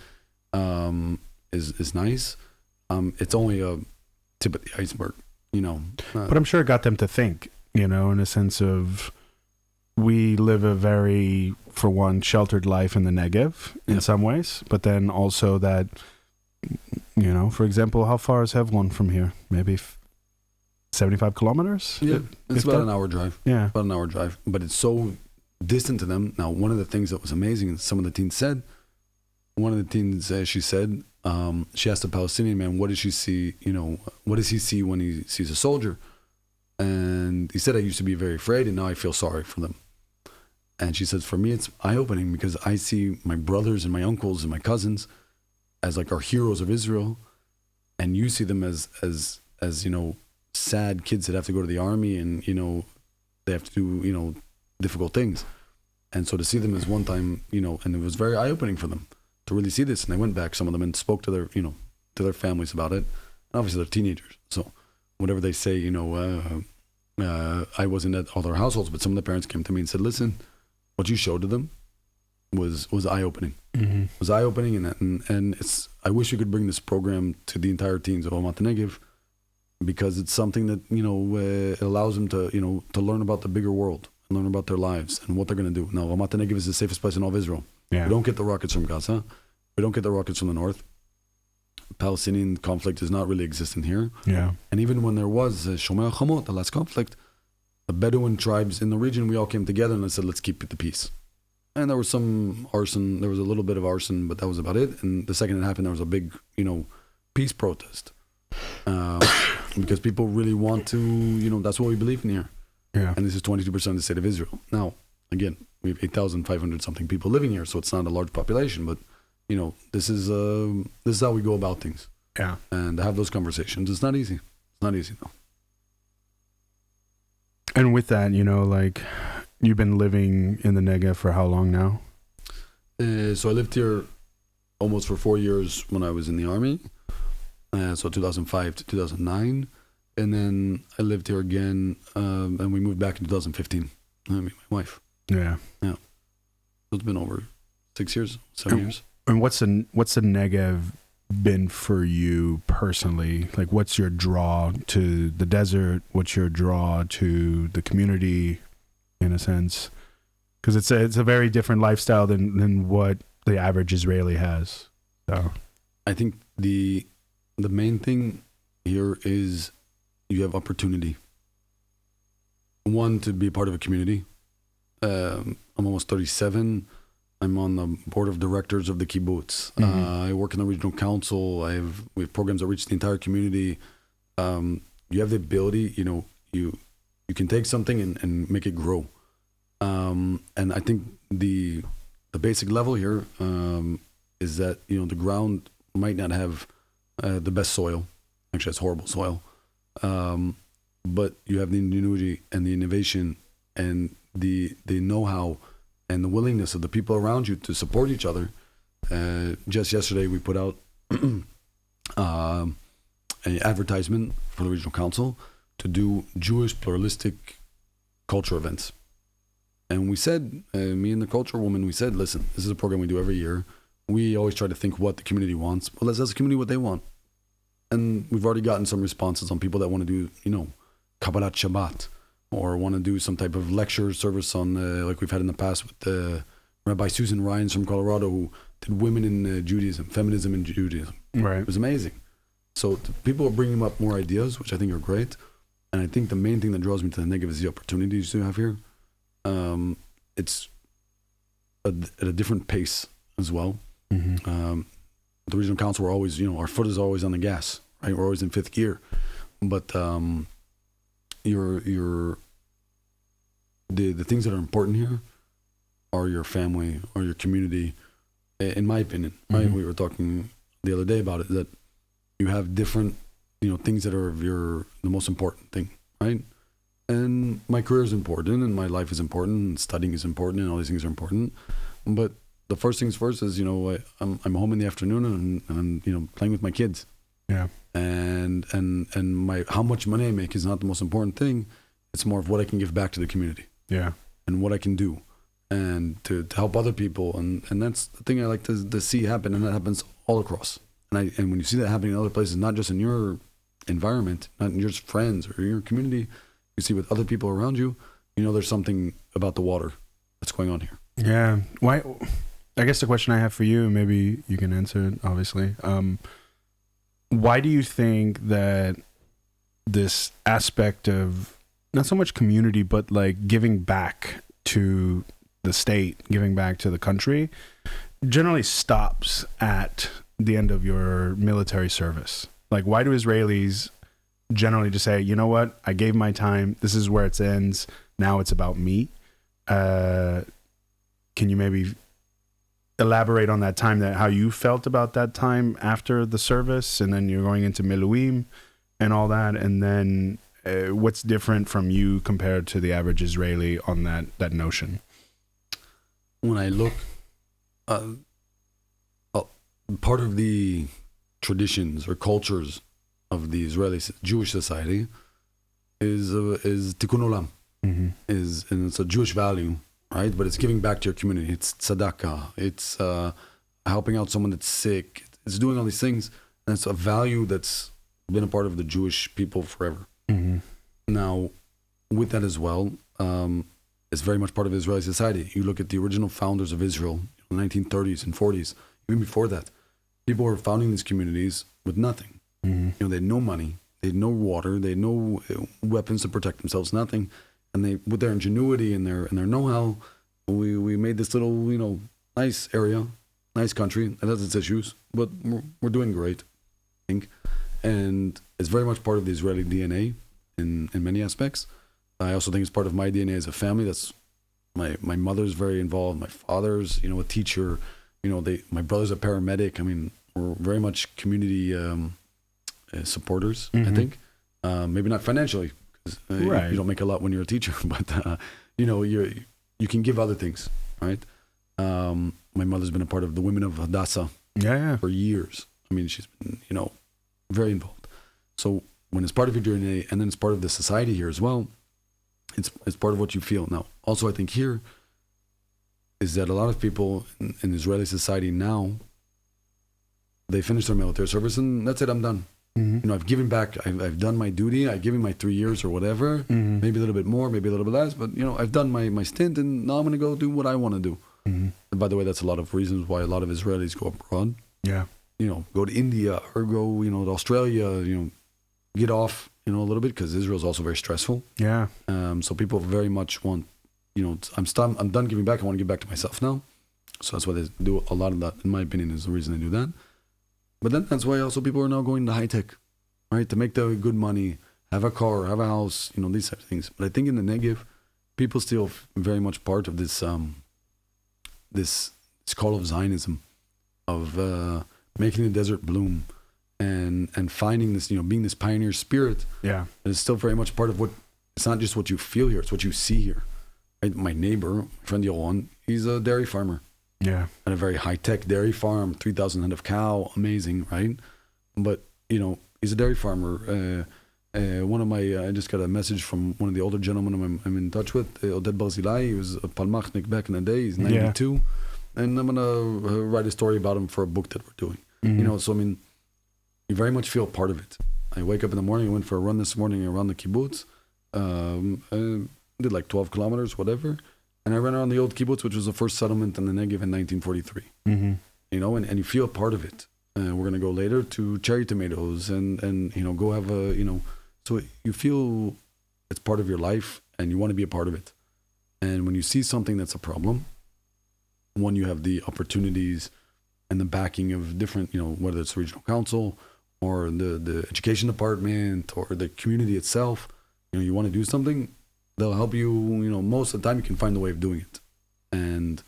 is nice. It's only a tip of the iceberg, But I'm sure it got them to think, in a sense of, we live a very, for one, sheltered life in the Negev in some ways, but then also that, for example, how far is Hebron from here? Maybe 75 kilometers? Yeah, it's about an hour drive. Yeah. About an hour drive. But it's so distant to them. Now, one of the things that was amazing, and some of the teens said, she said, she asked the Palestinian man, what does she see, what does he see when he sees a soldier? And he said, I used to be very afraid, and now I feel sorry for them. And she says, for me, it's eye-opening, because I see my brothers and my uncles and my cousins as like our heroes of Israel, and you see them as sad kids that have to go to the army, and they have to do difficult things. And so to see them as one time, and it was very eye-opening for them to really see this. And they went back, some of them, and spoke to their to their families about it. And obviously they're teenagers, so whatever they say, I wasn't at all their households, but some of the parents came to me and said, listen, what you showed to them was eye-opening. Mm-hmm. Was eye-opening, and it's, I wish we could bring this program to the entire teens of Ramat Negev, because it's something that it allows them to to learn about the bigger world and learn about their lives and what they're going to do. Now, Ramat Negev is the safest place in all of Israel. Yeah. We don't get the rockets from Gaza. We don't get the rockets from the north. Palestinian conflict is not really existent here. Yeah. And even when there was Shomer HaChamot, the last conflict, the Bedouin tribes in the region, we all came together and said, let's keep the peace. And there was some arson. There was a little bit of arson, but that was about it. And the second it happened, there was a big, peace protest. Because people really want to, that's what we believe in here. Yeah. And this is 22% of the state of Israel. Now, again, we have 8,500 something people living here, so it's not a large population, but this is how we go about things. Yeah. And to have those conversations, it's not easy. It's not easy, though. And with that, like, you've been living in the Negev for how long now? So I lived here almost for 4 years when I was in the army. So 2005 to 2009. And then I lived here again, and we moved back in 2015. I mean, my wife. Yeah. Yeah. So it's been over 6 years, 7 years. And what's the Negev been for you personally? Like, what's your draw to the desert? What's your draw to the community, in a sense? Because it's a very different lifestyle than what the average Israeli has. So, I think the main thing here is you have opportunity. One, to be part of a community. I'm almost 37. I'm on the board of directors of the kibbutz. I work in the regional council. We have programs that reach the entire community. You have the ability, you can take something and make it grow. And I think the basic level here is that the ground might not have the best soil. Actually, it's horrible soil. But you have the ingenuity and the innovation and the know-how and the willingness of the people around you to support each other. Just yesterday, we put out an advertisement for the regional council to do Jewish pluralistic culture events. And we said, me and the culture woman, we said, listen, this is a program we do every year. We always try to think what the community wants, but let's ask the community what they want. And we've already gotten some responses on people that want to do, Kabbalat Shabbat, or want to do some type of lecture service on, like we've had in the past with Rabbi Susan Ryans from Colorado, who did women in Judaism, feminism in Judaism. right. It was amazing. So people are bringing up more ideas, which I think are great. And I think the main thing that draws me to the Negev is the opportunities you have here. It's at a different pace as well. Mm-hmm. The regional council, we're always, our foot is always on the gas, right? We're always in fifth gear. But the things that are important here are your family or your community, in my opinion, right? Mm-hmm. We were talking the other day about it, that you have different, things that are the most important thing, right? And my career is important, and my life is important, and studying is important, and all these things are important. But the first things first is, I'm home in the afternoon and I'm, playing with my kids. Yeah. And how much money I make is not the most important thing. It's more of what I can give back to the community. Yeah. And what I can do, and to help other people, and that's the thing I like to see happen, and that happens all across. And when you see that happening in other places, not just in your environment, not in your friends or your community, you see with other people around you, there's something about the water that's going on here. Yeah. Why? I guess the question I have for you, maybe you can answer it, obviously. Why do you think that this aspect of not so much community, but like giving back to the state, giving back to the country, generally stops at the end of your military service? Like, why do Israelis generally just say, you know what, I gave my time, this is where it ends, now it's about me? Can you maybe elaborate on that time, how you felt about that time after the service, and then you're going into Miluim and all that, and then what's different from you compared to the average Israeli on that notion? When I look, part of the traditions or cultures of the Israeli Jewish society is tikkun olam, and it's a Jewish value, right? But it's giving back to your community. It's tzedakah. It's helping out someone that's sick. It's doing all these things, and it's a value that's been a part of the Jewish people forever. Mm-hmm. Now, with that as well, it's very much part of Israeli society. You look at the original founders of Israel, in the 1930s and 40s, even before that, people were founding these communities with nothing. Mm-hmm. They had no money, they had no water, they had no weapons to protect themselves, nothing. And they, with their ingenuity and their know-how, we made this little, nice area, nice country. It has its issues, but we're doing great, I think. And it's very much part of the Israeli DNA in many aspects. I also think it's part of my DNA as a family. That's my mother's very involved. My father's, a teacher. My brother's a paramedic. I mean, we're very much community supporters. Mm-hmm. I think maybe not financially, because right. you don't make a lot when you're a teacher, but you can give other things, right? My mother's been a part of the Women of Hadassah for years. I mean, she's been very involved. So when it's part of your DNA, and then it's part of the society here as well, it's part of what you feel. Now, also I think here is that a lot of people in Israeli society now, they finish their military service, and that's it. I'm done. Mm-hmm. I've given back. I've done my duty. I've given my 3 years or whatever. Mm-hmm. Maybe a little bit more, maybe a little bit less. But I've done my stint, and now I'm going to go do what I want to do. Mm-hmm. And by the way, that's a lot of reasons why a lot of Israelis go abroad. Yeah. Go to India or go to Australia. Get off a little bit, because Israel is also very stressful. Yeah. So people very much want. I'm done giving back. I want to give back to myself now. So that's why they do a lot of that. In my opinion, is the reason they do that. But then that's why also people are now going to high tech, right? To make the good money, have a car, have a house, these types of things. But I think in the Negev, people still very much part of this this call of Zionism, of making the desert bloom, and finding this, being this pioneer spirit. Yeah. It's still very much part of what. It's not just what you feel here; it's what you see here. Right? My neighbor, my friend Yohan, he's a dairy farmer. Yeah. At a very high-tech dairy farm, 3,000 head of cow, amazing, right? But, he's a dairy farmer. One of my, I just got a message from one of the older gentlemen I'm in touch with, Oded Barzilai. He was a Palmachnik back in the day. He's 92. Yeah. And I'm going to write a story about him for a book that we're doing. Mm-hmm. So, you very much feel part of it. I wake up in the morning, I went for a run this morning around the kibbutz. Did like 12 kilometers, whatever. And I ran around the old kibbutz, which was the first settlement in the Negev in 1943. Mm-hmm. And you feel a part of it. We're going to go later to cherry tomatoes and go have so you feel it's part of your life and you want to be a part of it. And when you see something that's a problem, one, you have the opportunities and the backing of different, whether it's the regional council or the education department or the community itself, you want to do something, they'll help you, most of the time you can find a way of doing it. And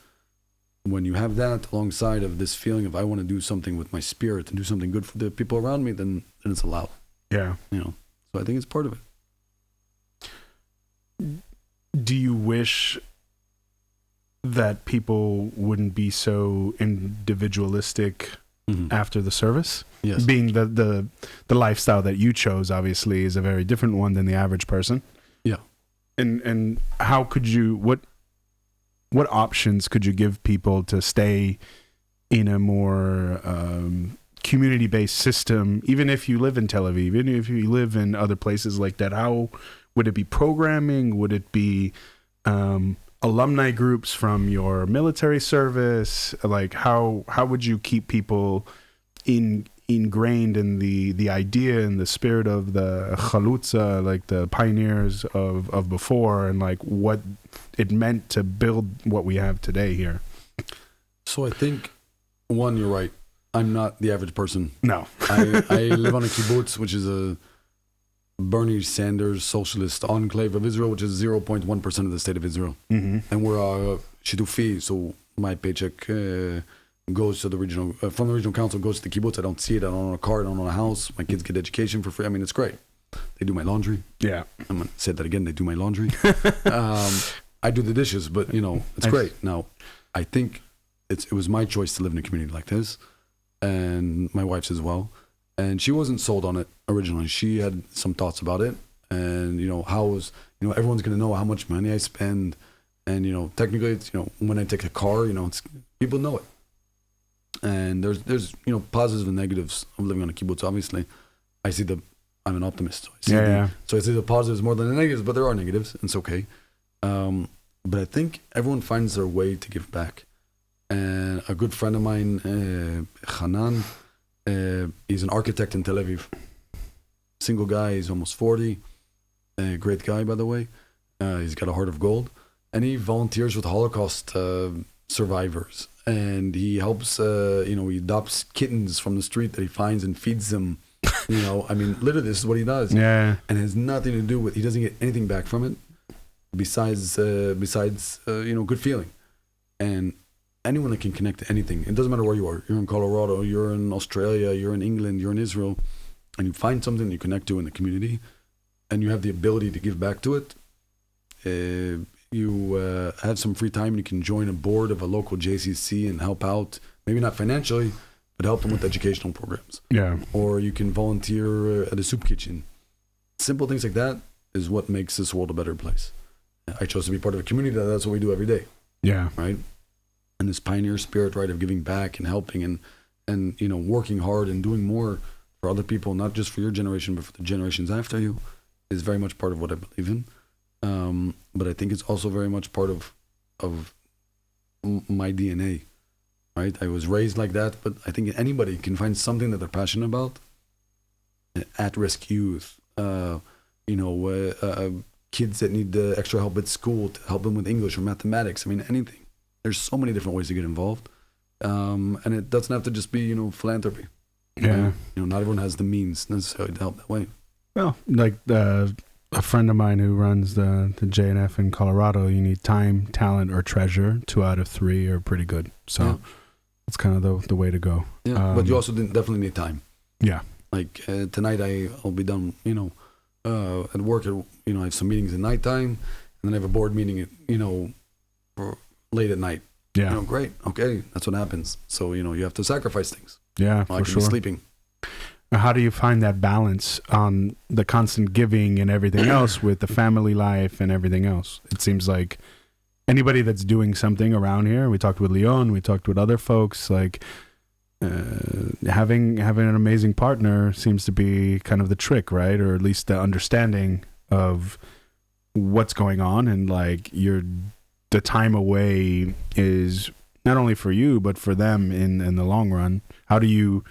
when you have that alongside of this feeling of I want to do something with my spirit and do something good for the people around me, then it's allowed. Yeah. So I think it's part of it. Do you wish that people wouldn't be so individualistic after the service? Yes. Being the lifestyle that you chose, obviously, is a very different one than the average person. Yeah. And how could you, what options could you give people to stay in a more community-based system, even if you live in Tel Aviv, even if you live in other places like that? How would it be programming? Would it be alumni groups from your military service? Like how would you keep people ingrained in the idea and the spirit of the chalutza, like the pioneers of before, and like what it meant to build what we have today here? So I think, one, you're right. I'm not the average person. No. I live on a kibbutz, which is a Bernie Sanders socialist enclave of Israel, which is 0.1% of the state of Israel. Mm-hmm. And we're a shitufi, so my paycheck goes to the regional, from the regional council, goes to the kibbutz. I don't see it. I don't own a car. I don't own a house. My kids get education for free. It's great. They do my laundry. Yeah. I'm going to say that again. They do my laundry. I do the dishes, but, it's great. Now, I think it was my choice to live in a community like this, and my wife's as well. And she wasn't sold on it originally. She had some thoughts about it, and everyone's going to know how much money I spend, and technically, it's, when I take a car, it's, people know it. And there's positives and negatives of living on a kibbutz. Obviously, I'm an optimist. So I see the positives more than the negatives, but there are negatives, and it's okay. But I think everyone finds their way to give back. And a good friend of mine, Hanan, he's an architect in Tel Aviv. Single guy, he's almost 40. Great guy, by the way. He's got a heart of gold. And he volunteers with Holocaust survivors. And he helps, he adopts kittens from the street that he finds and feeds them. Literally, this is what he does. Yeah. And it has nothing to do with, he doesn't get anything back from it besides good feeling. And anyone that can connect to anything, it doesn't matter where you are. You're in Colorado, you're in Australia, you're in England, you're in Israel, and you find something you connect to in the community, and you have the ability to give back to it. You have some free time, and you can join a board of a local JCC and help out, maybe not financially, but help them with educational programs. Yeah. Or you can volunteer at a soup kitchen. Simple things like that is what makes this world a better place. I chose to be part of a community that's what we do every day. Yeah. Right? And this pioneer spirit, right, of giving back and helping. And and working hard and doing more for other people, not just for your generation, but for the generations after you, is very much part of what I believe in. But I think it's also very much part of my DNA, right? I was raised like that, but I think anybody can find something that they're passionate about. At-risk youth, kids that need extra help at school to help them with English or mathematics. I mean, anything. There's so many different ways to get involved. And it doesn't have to just be, philanthropy. Yeah. Not everyone has the means necessarily to help that way. Well, like a friend of mine who runs the JNF in Colorado, you need time, talent, or treasure. 2 out of 3 are pretty good. So it's kind of the way to go. Yeah, but you also definitely need time. Yeah. Like tonight I'll be done, at work. I have some meetings at nighttime, and then I have a board meeting for late at night. Yeah. Great. Okay, that's what happens. So you have to sacrifice things. Yeah, I for can sure. be sleeping. How do you find that balance on the constant giving and everything else with the family life and everything else? It seems like anybody that's doing something around here, we talked with Leon, we talked with other folks, like having an amazing partner seems to be kind of the trick, right? Or at least the understanding of what's going on, and like the time away is not only for you but for them in the long run. How do you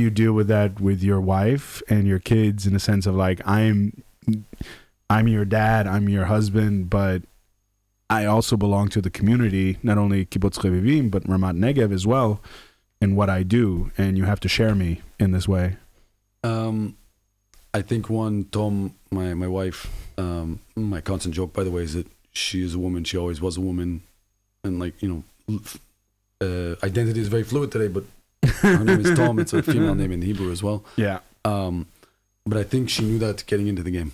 deal with that with your wife and your kids, in the sense of like, I'm your dad, I'm your husband, but I also belong to the community, not only kibbutz Revivim, but Ramat Negev as well, in what I do, and you have to share me in this way. I think Tom, my wife, my constant joke, by the way, is that she is a woman. She always was a woman, and identity is very fluid today. But her name is Tom. It's a female name in Hebrew as well. Yeah. But I think she knew that getting into the game.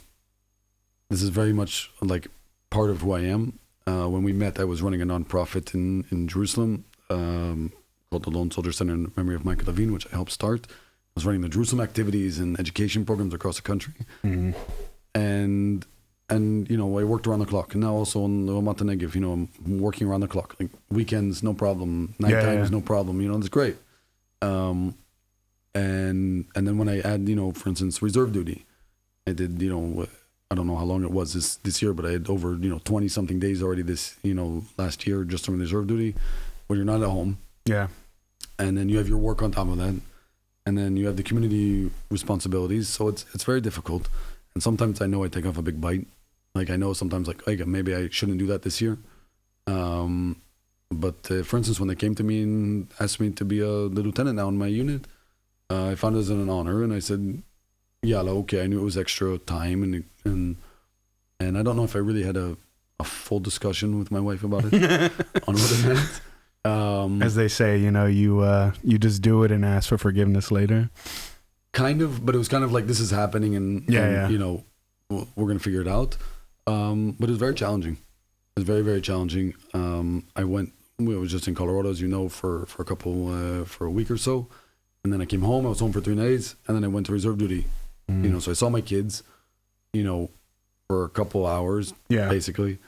This is very much like part of who I am. When we met, I was running a nonprofit in Jerusalem called the Lone Soldier Center in memory of Michael Levine, which I helped start. I was running the Jerusalem activities and education programs across the country. Mm-hmm. And I worked around the clock. And now also on the Ramat Negev, I'm working around the clock. Like weekends, no problem. Nighttime is no problem. It's great. And then when I add, for instance, reserve duty, I did, I don't know how long it was this year, but I had over, 20 something days already this, last year just on reserve duty when you're not at home. Yeah. And then you have your work on top of that. And then you have the community responsibilities. So it's very difficult. And sometimes I know I take off a big bite. Like I know sometimes maybe I shouldn't do that this year. But for instance, when they came to me and asked me to be the lieutenant now in my unit, I found it as an honor. And I said, yeah, okay, I knew it was extra time. And I don't know if I really had a full discussion with my wife about it on what it meant. As they say, you just do it and ask for forgiveness later. Kind of, but it was kind of like, this is happening and we're going to figure it out. But it was very challenging. It was very, very challenging. I was just in Colorado, as you know, for a week or so. And then I came home, I was home for 3 days, and then I went to reserve duty. So I saw my kids, for a couple hours, basically.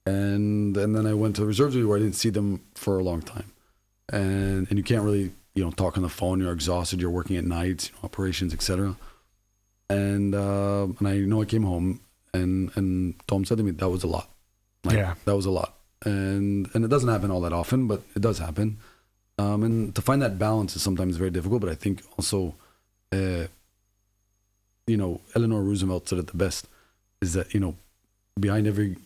And then I went to reserve duty where I didn't see them for a long time. And you can't really, talk on the phone. You're exhausted. You're working at night, operations, etc. And I came home and Tom said to me, that was a lot. That was a lot. And it doesn't happen all that often, but it does happen. And to find that balance is sometimes very difficult. But I think also, Eleanor Roosevelt said it the best, is that, behind every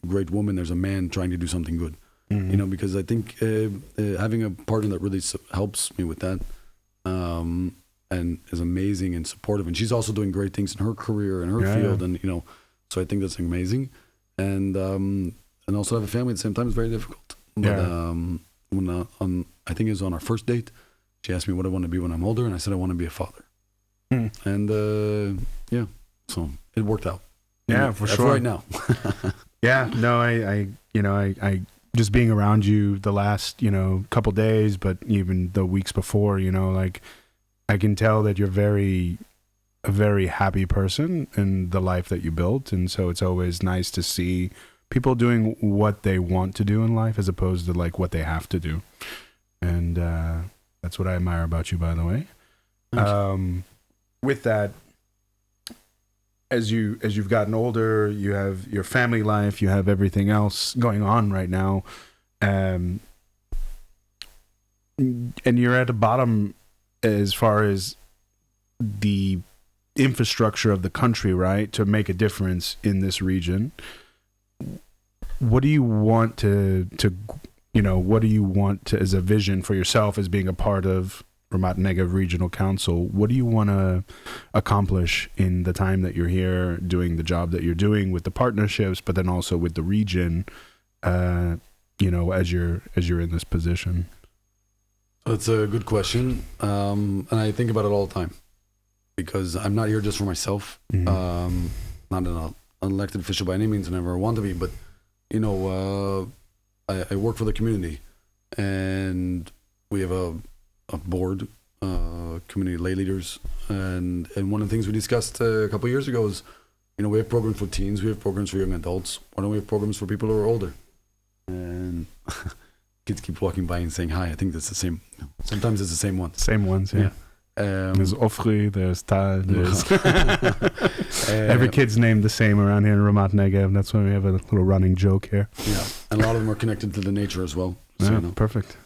great woman, there's a man trying to do something good. Mm-hmm. Because I think having a partner that really helps me with that and is amazing and supportive. And she's also doing great things in her career and her field. And, so I think that's amazing. And also have a family at the same time is very difficult. But I think it was on our first date, she asked me what I want to be when I'm older. And I said, I want to be a father. And so it worked out. Yeah, for sure. Right now. Yeah, no, I just being around you the last, couple days, but even the weeks before, I can tell that you're a very happy person in the life that you built. And so it's always nice to see people doing what they want to do in life as opposed to like what they have to do. and that's what I admire about you, by the way. With that, as you've gotten older, you have your family life, you have everything else going on right now, and you're at the bottom as far as the infrastructure of the country, right? To make a difference in this region. What do you want to what do you want to, as a vision for yourself as being a part of Ramat Negev Regional Council? What do you want to accomplish in the time that you're here, doing the job that you're doing with the partnerships, but then also with the region, as you're in this position? That's a good question, and I think about it all the time, because I'm not here just for myself. Mm-hmm. Not an elected official by any means, and never want to be, but I work for the community, and we have a board, community lay leaders, and one of the things we discussed a couple of years ago is, we have programs for teens, we have programs for young adults. Why don't we have programs for people who are older? And kids keep walking by and saying hi. I think that's the same. Sometimes it's the same ones. Same ones, yeah. There's Ofri, there's Tal, there's every kid's named the same around here in Ramat Negev. That's why we have a little running joke here. Yeah, and a lot of them are connected to the nature as well. So, yeah, perfect.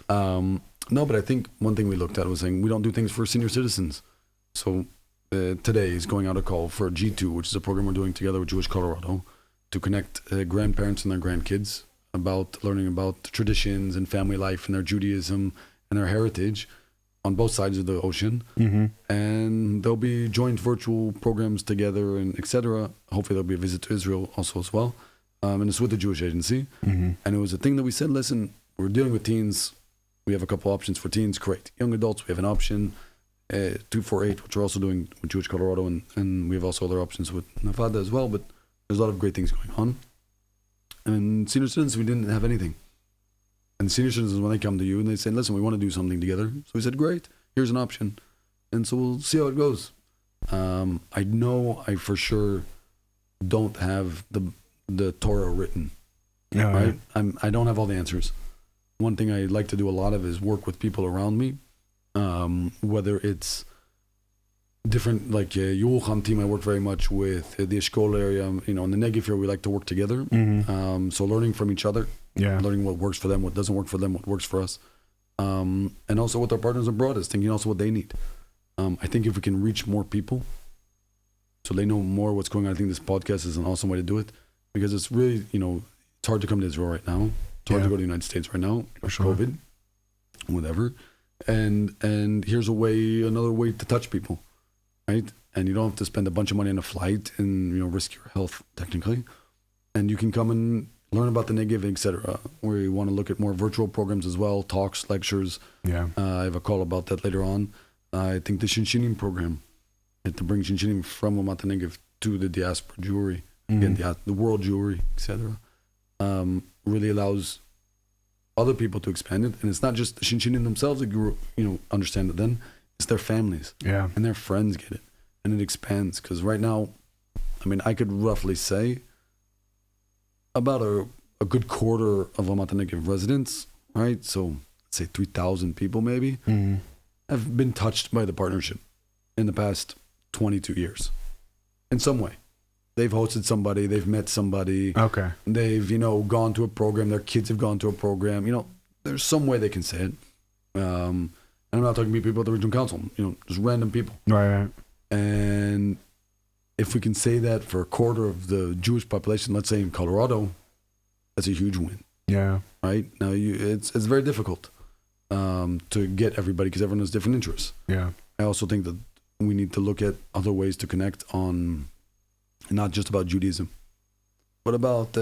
No, but I think one thing we looked at was saying we don't do things for senior citizens. So today is going out a call for G2, which is a program we're doing together with Jewish Colorado to connect grandparents and their grandkids about learning about traditions and family life and their Judaism and their heritage on both sides of the ocean. Mm-hmm. And there'll be joint virtual programs together and etc. Hopefully there'll be a visit to Israel also as well. And it's with the Jewish Agency. Mm-hmm. And it was a thing that we said, listen, we're dealing with teens. We have a couple options for teens, great. Young adults, we have an option, 248, which we're also doing with Jewish Colorado, and we have also other options with Nevada as well, but there's a lot of great things going on. And senior citizens, we didn't have anything. And senior citizens, when they come to you and they say, listen, we want to do something together. So we said, great, here's an option. And so we'll see how it goes. I know I for sure don't have the Torah written, No, right? I don't have all the answers. One thing I like to do a lot of is work with people around me, whether it's different, like Yerucham team, I work very much with the Eshkol area, in the Negev area, we like to work together. Mm-hmm. So learning from each other, learning what works for them, what doesn't work for them, what works for us. And also with our partners abroad is thinking also what they need. I think if we can reach more people so they know more what's going on, I think this podcast is an awesome way to do it, because it's really, it's hard to come to Israel right now. It's hard to go to the United States right now, for sure. COVID, whatever. And here's another way to touch people, right? And you don't have to spend a bunch of money on a flight and risk your health technically. And you can come and learn about the Negev, etc. We want to look at more virtual programs as well, talks, lectures. Yeah. I have a call about that later on. I think the Shinshinim program, to bring Shinshinim from Ramat Negev to the diaspora Jewry, again, the world Jewry, etc. Really allows other people to expand it, and it's not just the Shinshinim themselves that understand it. Then it's their families, and their friends get it, and it expands. Because right now, I could roughly say about a good quarter of Ramat Negev residents, right? So let's say 3,000 people maybe have been touched by the partnership in the past 22 years, in some way. They've hosted somebody, they've met somebody. Okay. They've, gone to a program, their kids have gone to a program. There's some way they can say it. And I'm not talking about people at the regional council, just random people. Right. And if we can say that for a quarter of the Jewish population, let's say in Colorado, that's a huge win. Yeah. Right? Now, it's very difficult to get everybody because everyone has different interests. Yeah. I also think that we need to look at other ways to connect on not just about Judaism, but about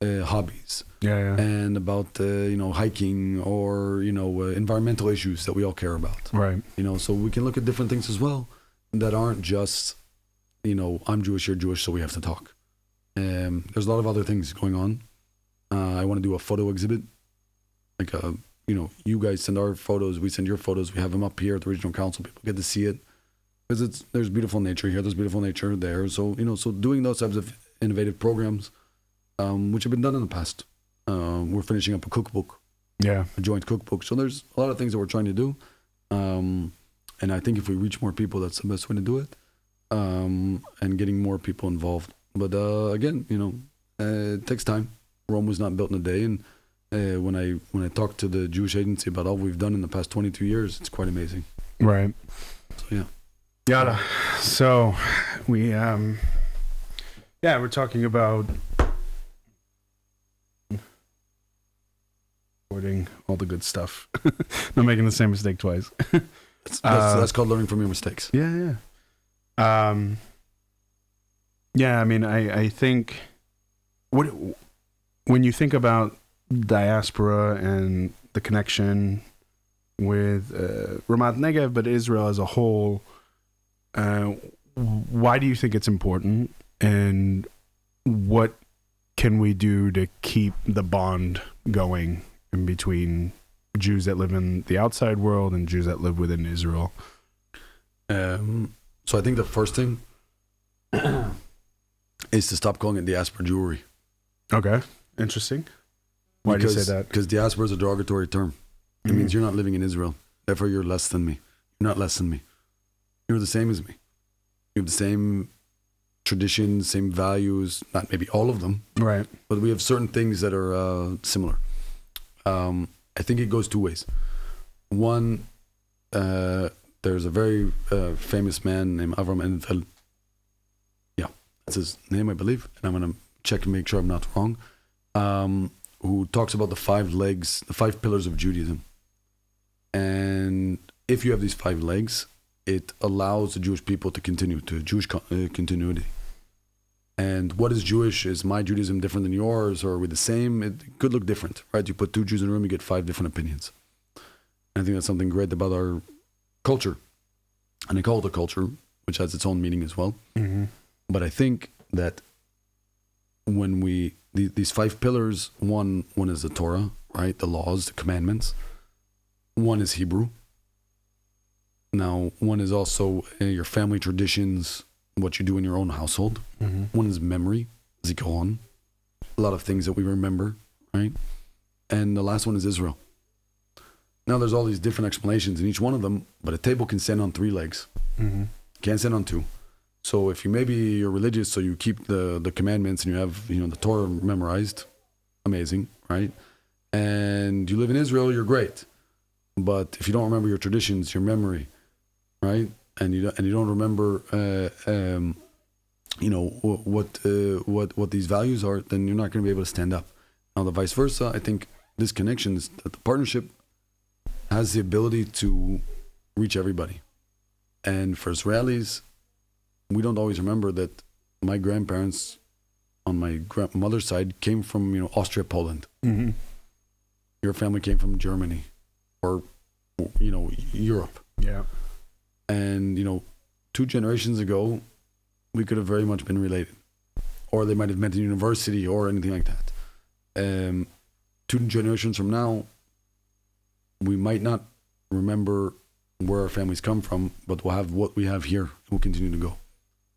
hobbies. Yeah. And about hiking or environmental issues that we all care about. Right. So we can look at different things as well that aren't just I'm Jewish, you're Jewish, so we have to talk. There's a lot of other things going on. I want to do a photo exhibit, like you guys send our photos, we send your photos, we have them up here at the regional council. People get to see it. Because there's beautiful nature here, there's beautiful nature there. So, so doing those types of innovative programs, which have been done in the past. We're finishing up a cookbook Yeah. a joint cookbook. So there's a lot of things that we're trying to do. And I think if we reach more people, that's the best way to do it. And getting more people involved. But again, it takes time. Rome was not built in a day. And when I talk to the Jewish Agency about all we've done in the past 22 years, it's quite amazing. Right. So yeah. Yada. So we we're talking about recording all the good stuff. Not making the same mistake twice. That's called learning from your mistakes. Yeah. I mean, I think when you think about diaspora and the connection with Ramat Negev, but Israel as a whole, why do you think it's important, and what can we do to keep the bond going in between Jews that live in the outside world and Jews that live within Israel? So I think the first thing is to stop calling it diaspora Jewry. Okay, interesting. Why do you say that? Because diaspora is a derogatory term. It means you're not living in Israel. Therefore, you're less than me. You're not less than me. You're the same as me. You have the same traditions, same values, not maybe all of them. Right. But we have certain things that are similar. I think it goes two ways. One, there's a very famous man named Avram Enfield. Yeah, that's his name, I believe. And I'm going to check and make sure I'm not wrong. Who talks about the 5 legs, the 5 pillars of Judaism. And if you have these 5 legs, it allows the Jewish people to continue, to Jewish continuity. And what is Jewish? Is my Judaism different than yours? Or are we the same? It could look different, right? You put 2 Jews in a room, you get 5 different opinions. And I think that's something great about our culture. And I call it a culture, which has its own meaning as well. Mm-hmm. But I think that when these 5 pillars, one is the Torah, right? The laws, the commandments. One is Hebrew. Now, one is also your family traditions, what you do in your own household. Mm-hmm. One is memory, zikaron, a lot of things that we remember, right? And the last one is Israel. Now, there's all these different explanations in each one of them, but a table can stand on 3 legs. Mm-hmm. Can't stand on 2. So if you're religious, so you keep the commandments and you have the Torah memorized, amazing, right? And you live in Israel, you're great. But if you don't remember your traditions, your memory, right? And you don't remember what these values are, then you're not going to be able to stand up. Now the vice versa, I think this connection is that the partnership has the ability to reach everybody. And for Israelis, we don't always remember that my grandparents on my grandmother's side came from Austria, Poland. Mm-hmm. Your family came from Germany or Europe. Yeah. And 2 generations ago we could have very much been related, or they might have met in university or anything like that. 2 generations from now we might not remember where our families come from, but we'll have what we have here and we'll continue to go.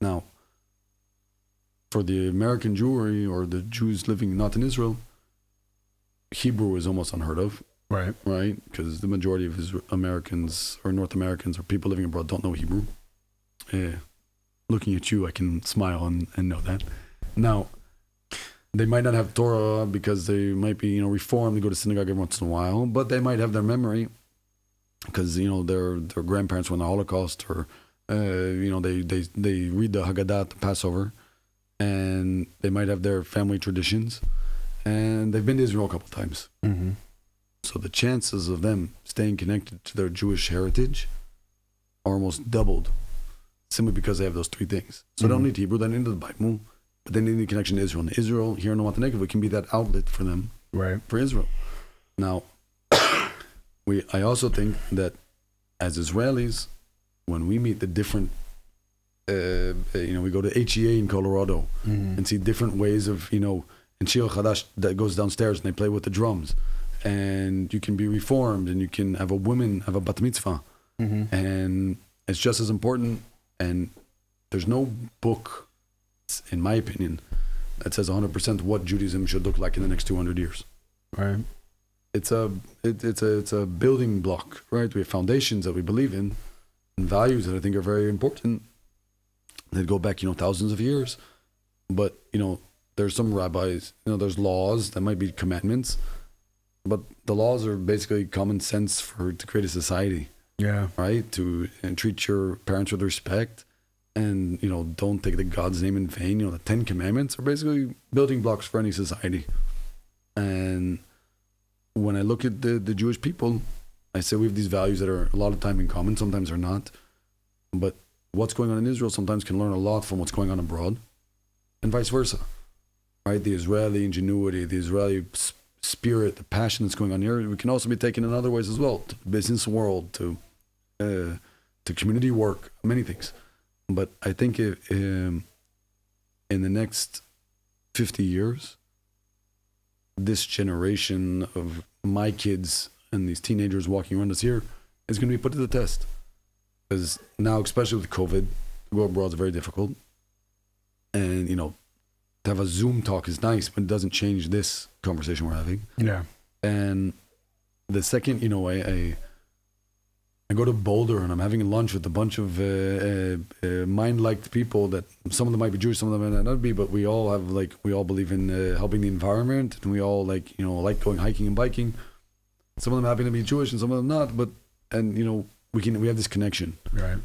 Now, for the American Jewry or the Jews living not in Israel, Hebrew is almost unheard of. Right. Right? Because the majority of Americans or North Americans or people living abroad don't know Hebrew. Looking at you, I can smile and know that. Now, they might not have Torah because they might be, Reformed, they go to synagogue every once in a while, but they might have their memory because, their grandparents were in the Holocaust, or they read the Haggadah, the Passover, and they might have their family traditions, and they've been to Israel a couple times. Mm-hmm. So the chances of them staying connected to their Jewish heritage are almost doubled, simply because they have those 3 things. So they don't need Hebrew, they don't need the Bible, but they need the connection to Israel. And Israel, here in Ramat Negev, it can be that outlet for them, right, for Israel. Now, I also think that as Israelis, when we meet the different, we go to HEA in Colorado and see different ways of, in Shir Chadash that goes downstairs and they play with the drums. And you can be reformed, and you can have a woman have a bat mitzvah, and it's just as important. And there's no book, in my opinion, that says 100% what Judaism should look like in the next 200 years. Right. it's a building block, right? We have foundations that we believe in and values that I think are very important that go back, thousands of years. But, there's some rabbis, there's laws that might be commandments, but the laws are basically common sense to create a society. Yeah. Right? And treat your parents with respect and, don't take the God's name in vain. The 10 commandments are basically building blocks for any society. And when I look at the Jewish people, I say we have these values that are a lot of time in common, sometimes are not. But what's going on in Israel sometimes can learn a lot from what's going on abroad, and vice versa. Right? The Israeli ingenuity, the Israeli spirit, the passion that's going on here, we can also be taken in other ways as well, to the business world, to community work, many things. But I think in the next 50 years, this generation of my kids and these teenagers walking around us here is going to be put to the test. Because now, especially with COVID, to go abroad is very difficult. And, to have a Zoom talk is nice, but it doesn't change this conversation we're having. Yeah. And the second, I go to Boulder and I'm having lunch with a bunch of mind-liked people that some of them might be Jewish, some of them might not be, but we all believe in helping the environment, and we all like going hiking and biking. Some of them happen to be Jewish and some of them not, we have this connection. Right.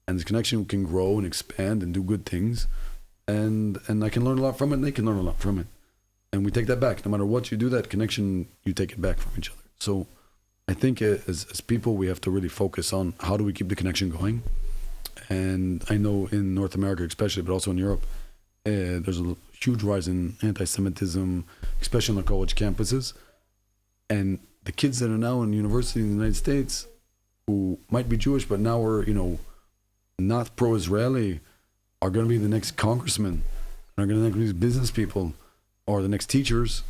And this connection can grow and expand and do good things. And I can learn a lot from it, and they can learn a lot from it. And we take that back. No matter what you do, that connection, you take it back from each other. So I think as people, we have to really focus on how do we keep the connection going. And I know in North America especially, but also in Europe, there's a huge rise in anti-Semitism, especially on the college campuses. And the kids that are now in university in the United States who might be Jewish, but now are, not pro-Israeli, are going to be the next congressmen, are going to be business people, or the next teachers,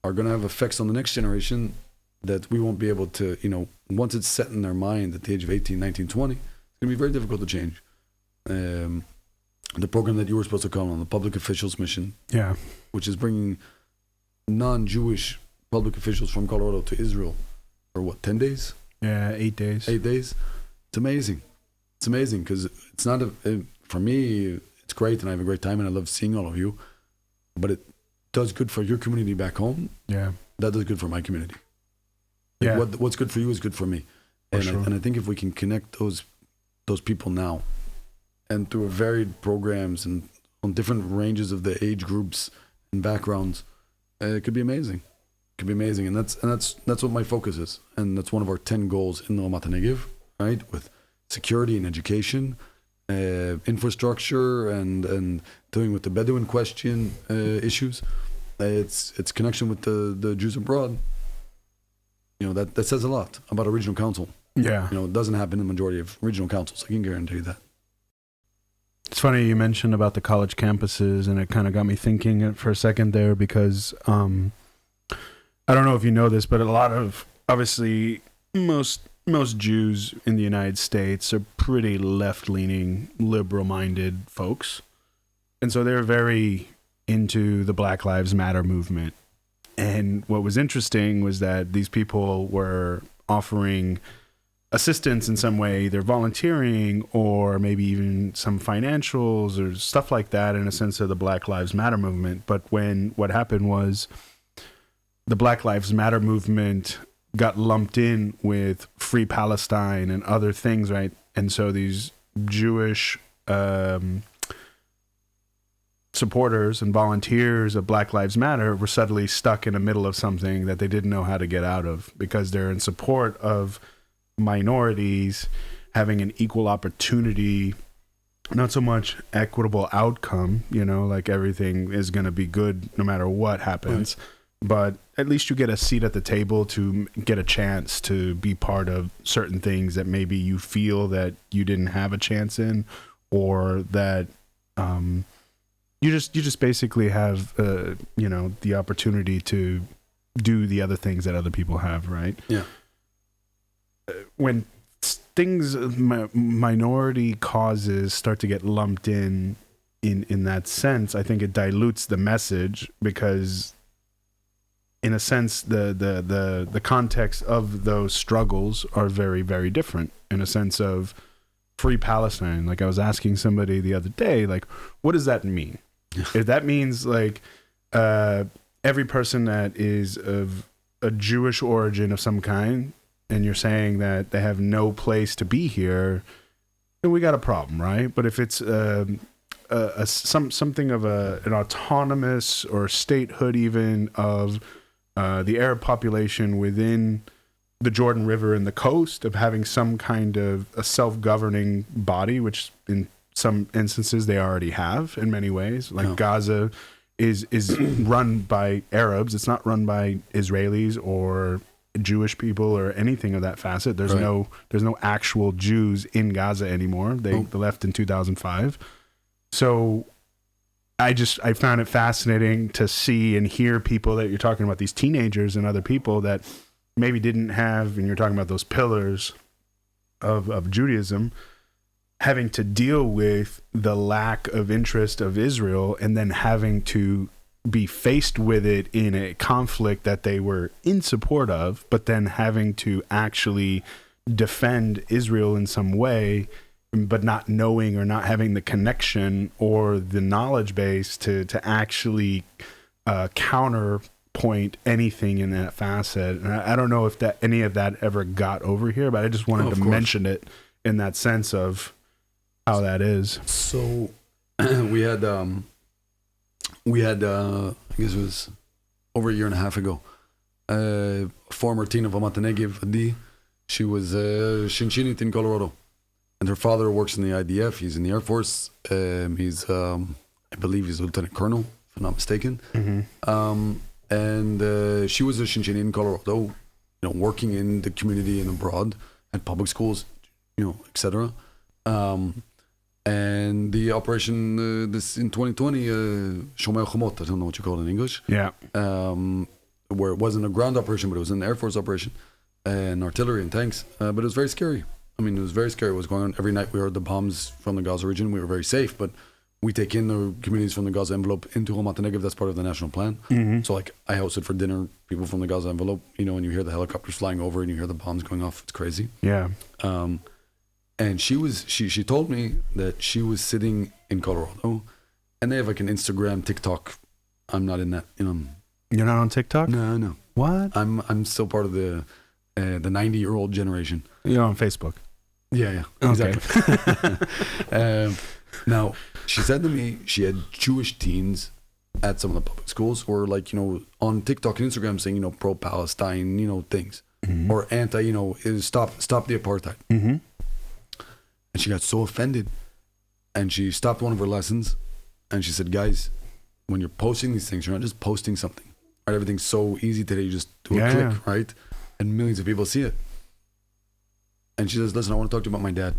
are going to have effects on the next generation that we won't be able to, once it's set in their mind at the age of 18, 19, 20, it's going to be very difficult to change. The program that you were supposed to call on, the Public Officials Mission, Yeah. which is bringing non-Jewish public officials from Colorado to Israel for 10 days? Yeah, 8 days. 8 days. It's amazing. It's amazing because it's not for me, it's great and I have a great time and I love seeing all of you, but it does good for your community back home. Yeah. That does good for my community. Yeah. What's good for you is good for me. And I think if we can connect those people now and through varied programs and on different ranges of the age groups and backgrounds, it could be amazing. It could be amazing. And that's what my focus is. And that's one of our 10 goals in the Ramat Negev, right? With security and education, infrastructure and dealing with the Bedouin question issues. It's connection with the Jews abroad. That says a lot about a regional council. Yeah. It doesn't happen in the majority of regional councils. I can guarantee you that. It's funny you mentioned about the college campuses, and it kind of got me thinking for a second there because I don't know if you know this, but a lot of, obviously, most Jews in the United States are pretty left-leaning, liberal-minded folks. And so they're very into the Black Lives Matter movement. And what was interesting was that these people were offering assistance in some way, either volunteering or maybe even some financials or stuff like that in a sense of the Black Lives Matter movement. But what happened was the Black Lives Matter movement got lumped in with Free Palestine and other things, right? And so these Jewish supporters and volunteers of Black Lives Matter were suddenly stuck in the middle of something that they didn't know how to get out of because they're in support of minorities having an equal opportunity, not so much equitable outcome, like everything is going to be good no matter what happens. Right. But at least you get a seat at the table to get a chance to be part of certain things that maybe you feel that you didn't have a chance in, or that you just basically have the opportunity to do the other things that other people have, right? Yeah. When things, minority causes start to get lumped in that sense, I think it dilutes the message because in a sense, the context of those struggles are very, very different in a sense of free Palestine. Like I was asking somebody the other day, like, what does that mean? If that means like every person that is of a Jewish origin of some kind, and you're saying that they have no place to be here, then we got a problem, right? But if it's something of an autonomous or statehood even of the Arab population within the Jordan River and the coast, of having some kind of a self-governing body, which in some instances they already have in many ways. Like Gaza is run by Arabs. It's not run by Israelis or Jewish people or anything of that facet. There's no actual Jews in Gaza anymore. They left in 2005. So I found it fascinating to see and hear people that you're talking about, these teenagers and other people that maybe didn't have, and you're talking about those pillars of Judaism, having to deal with the lack of interest of Israel and then having to be faced with it in a conflict that they were in support of, but then having to actually defend Israel in some way, but not knowing or not having the connection or the knowledge base to actually counterpoint anything in that facet. And I don't know if that any of that ever got over here, but I just wanted to mention it in that sense of how that is. So we had I guess it was over a year and a half ago, former teen of Ramat Negev, Adi. She was Shinshinit in Colorado. And her father works in the IDF. He's in the Air Force. He's, I believe, he's a lieutenant colonel, if I'm not mistaken. Mm-hmm. And she was a Shinshini in Colorado, working in the community and abroad at public schools, etc. And the operation this in 2020, Shomer Chomot, I don't know what you call it in English. Yeah. Where it wasn't a ground operation, but it was an Air Force operation, and artillery and tanks. But it was very scary. I mean, it was very scary what was going on. Every night we heard the bombs from the Gaza region. We were very safe, but we take in the communities from the Gaza envelope into Ramat Negev. That's part of the national plan. Mm-hmm. So, like, I hosted for dinner people from the Gaza envelope, and you hear the helicopters flying over and you hear the bombs going off. It's crazy. Yeah. And she told me that she was sitting in Colorado, and they have like an Instagram, TikTok. I'm not in that. You're not on TikTok? No. What? I'm still part of the 90-year-old generation. You're on Facebook. Yeah, exactly. Okay. Now, she said to me she had Jewish teens at some of the public schools who were like, on TikTok and Instagram saying, pro-Palestine, things. Mm-hmm. Or anti, stop the apartheid. Mm-hmm. And she got so offended. And she stopped one of her lessons. And she said, guys, when you're posting these things, you're not just posting something. Right? Everything's so easy today. You just do a click, right? And millions of people see it. And she says, listen, I want to talk to you about my dad.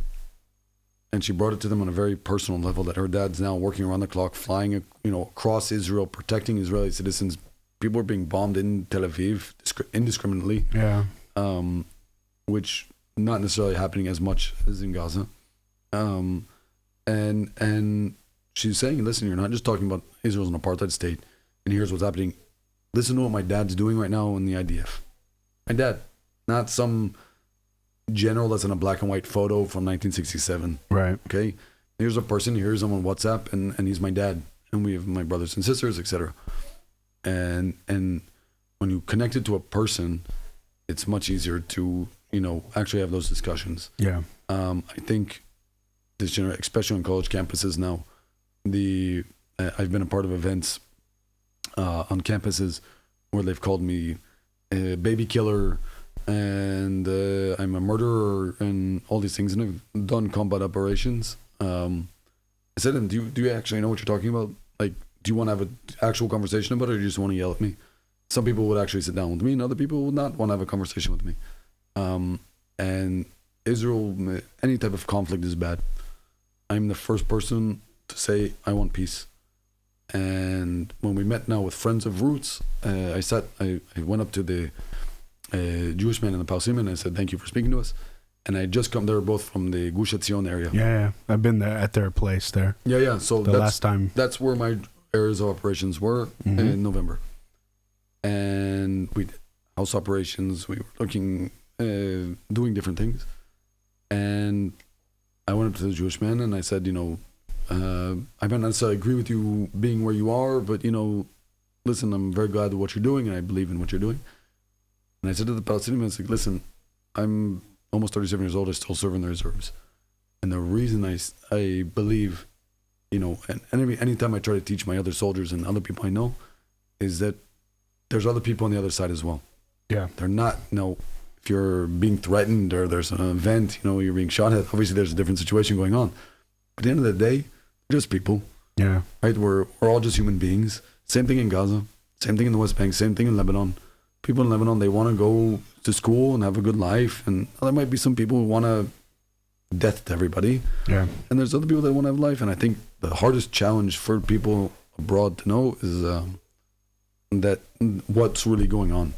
And she brought it to them on a very personal level that her dad's now working around the clock, flying, across Israel, protecting Israeli citizens. People are being bombed in Tel Aviv indiscriminately. Yeah. Which not necessarily happening as much as in Gaza. And she's saying, listen, you're not just talking about Israel's an apartheid state, and here's what's happening. Listen to what my dad's doing right now in the IDF. My dad, not some general that's in a black and white photo from 1967. Right. Okay. Here's a person, here's him on WhatsApp, and he's my dad, and we have my brothers and sisters, etc. And when you connect it to a person, it's much easier to actually have those discussions. Yeah. I think this generation, especially on college campuses now, I've been a part of events on campuses where they've called me a baby killer and I'm a murderer and all these things, and I've done combat operations. I said to them, do you actually know what you're talking about? Like, do you want to have an actual conversation about it, or do you just want to yell at me? Some people would actually sit down with me, and other people would not want to have a conversation with me. And Israel, any type of conflict is bad. I'm the first person to say I want peace. And when we met now with Friends of Roots, I went up to the Jewish man in the Pausim and I said, thank you for speaking to us. And I just come, they were both from the Gush Etzion area. Yeah. I've been there at their place there. Yeah. So last time. That's where my areas of operations were in November. and we did house operations. We were looking, doing different things. And I went up to the Jewish man and I said, I might not necessarily agree with you being where you are, but, listen, I'm very glad with what you're doing and I believe in what you're doing. And I said to the Palestinian man, I was like, listen, I'm almost 37 years old. I still serve in the reserves. And the reason I believe, and anytime I try to teach my other soldiers and other people I know, is that there's other people on the other side as well. Yeah. They're not, if you're being threatened or there's an event, you're being shot at, obviously there's a different situation going on. But at the end of the day, we're just people. Yeah. Right? We're all just human beings. Same thing in Gaza, same thing in the West Bank, same thing in Lebanon. People in Lebanon, they want to go to school and have a good life. And there might be some people who want to death to everybody. Yeah. And there's other people that want to have life. And I think the hardest challenge for people abroad to know is that what's really going on.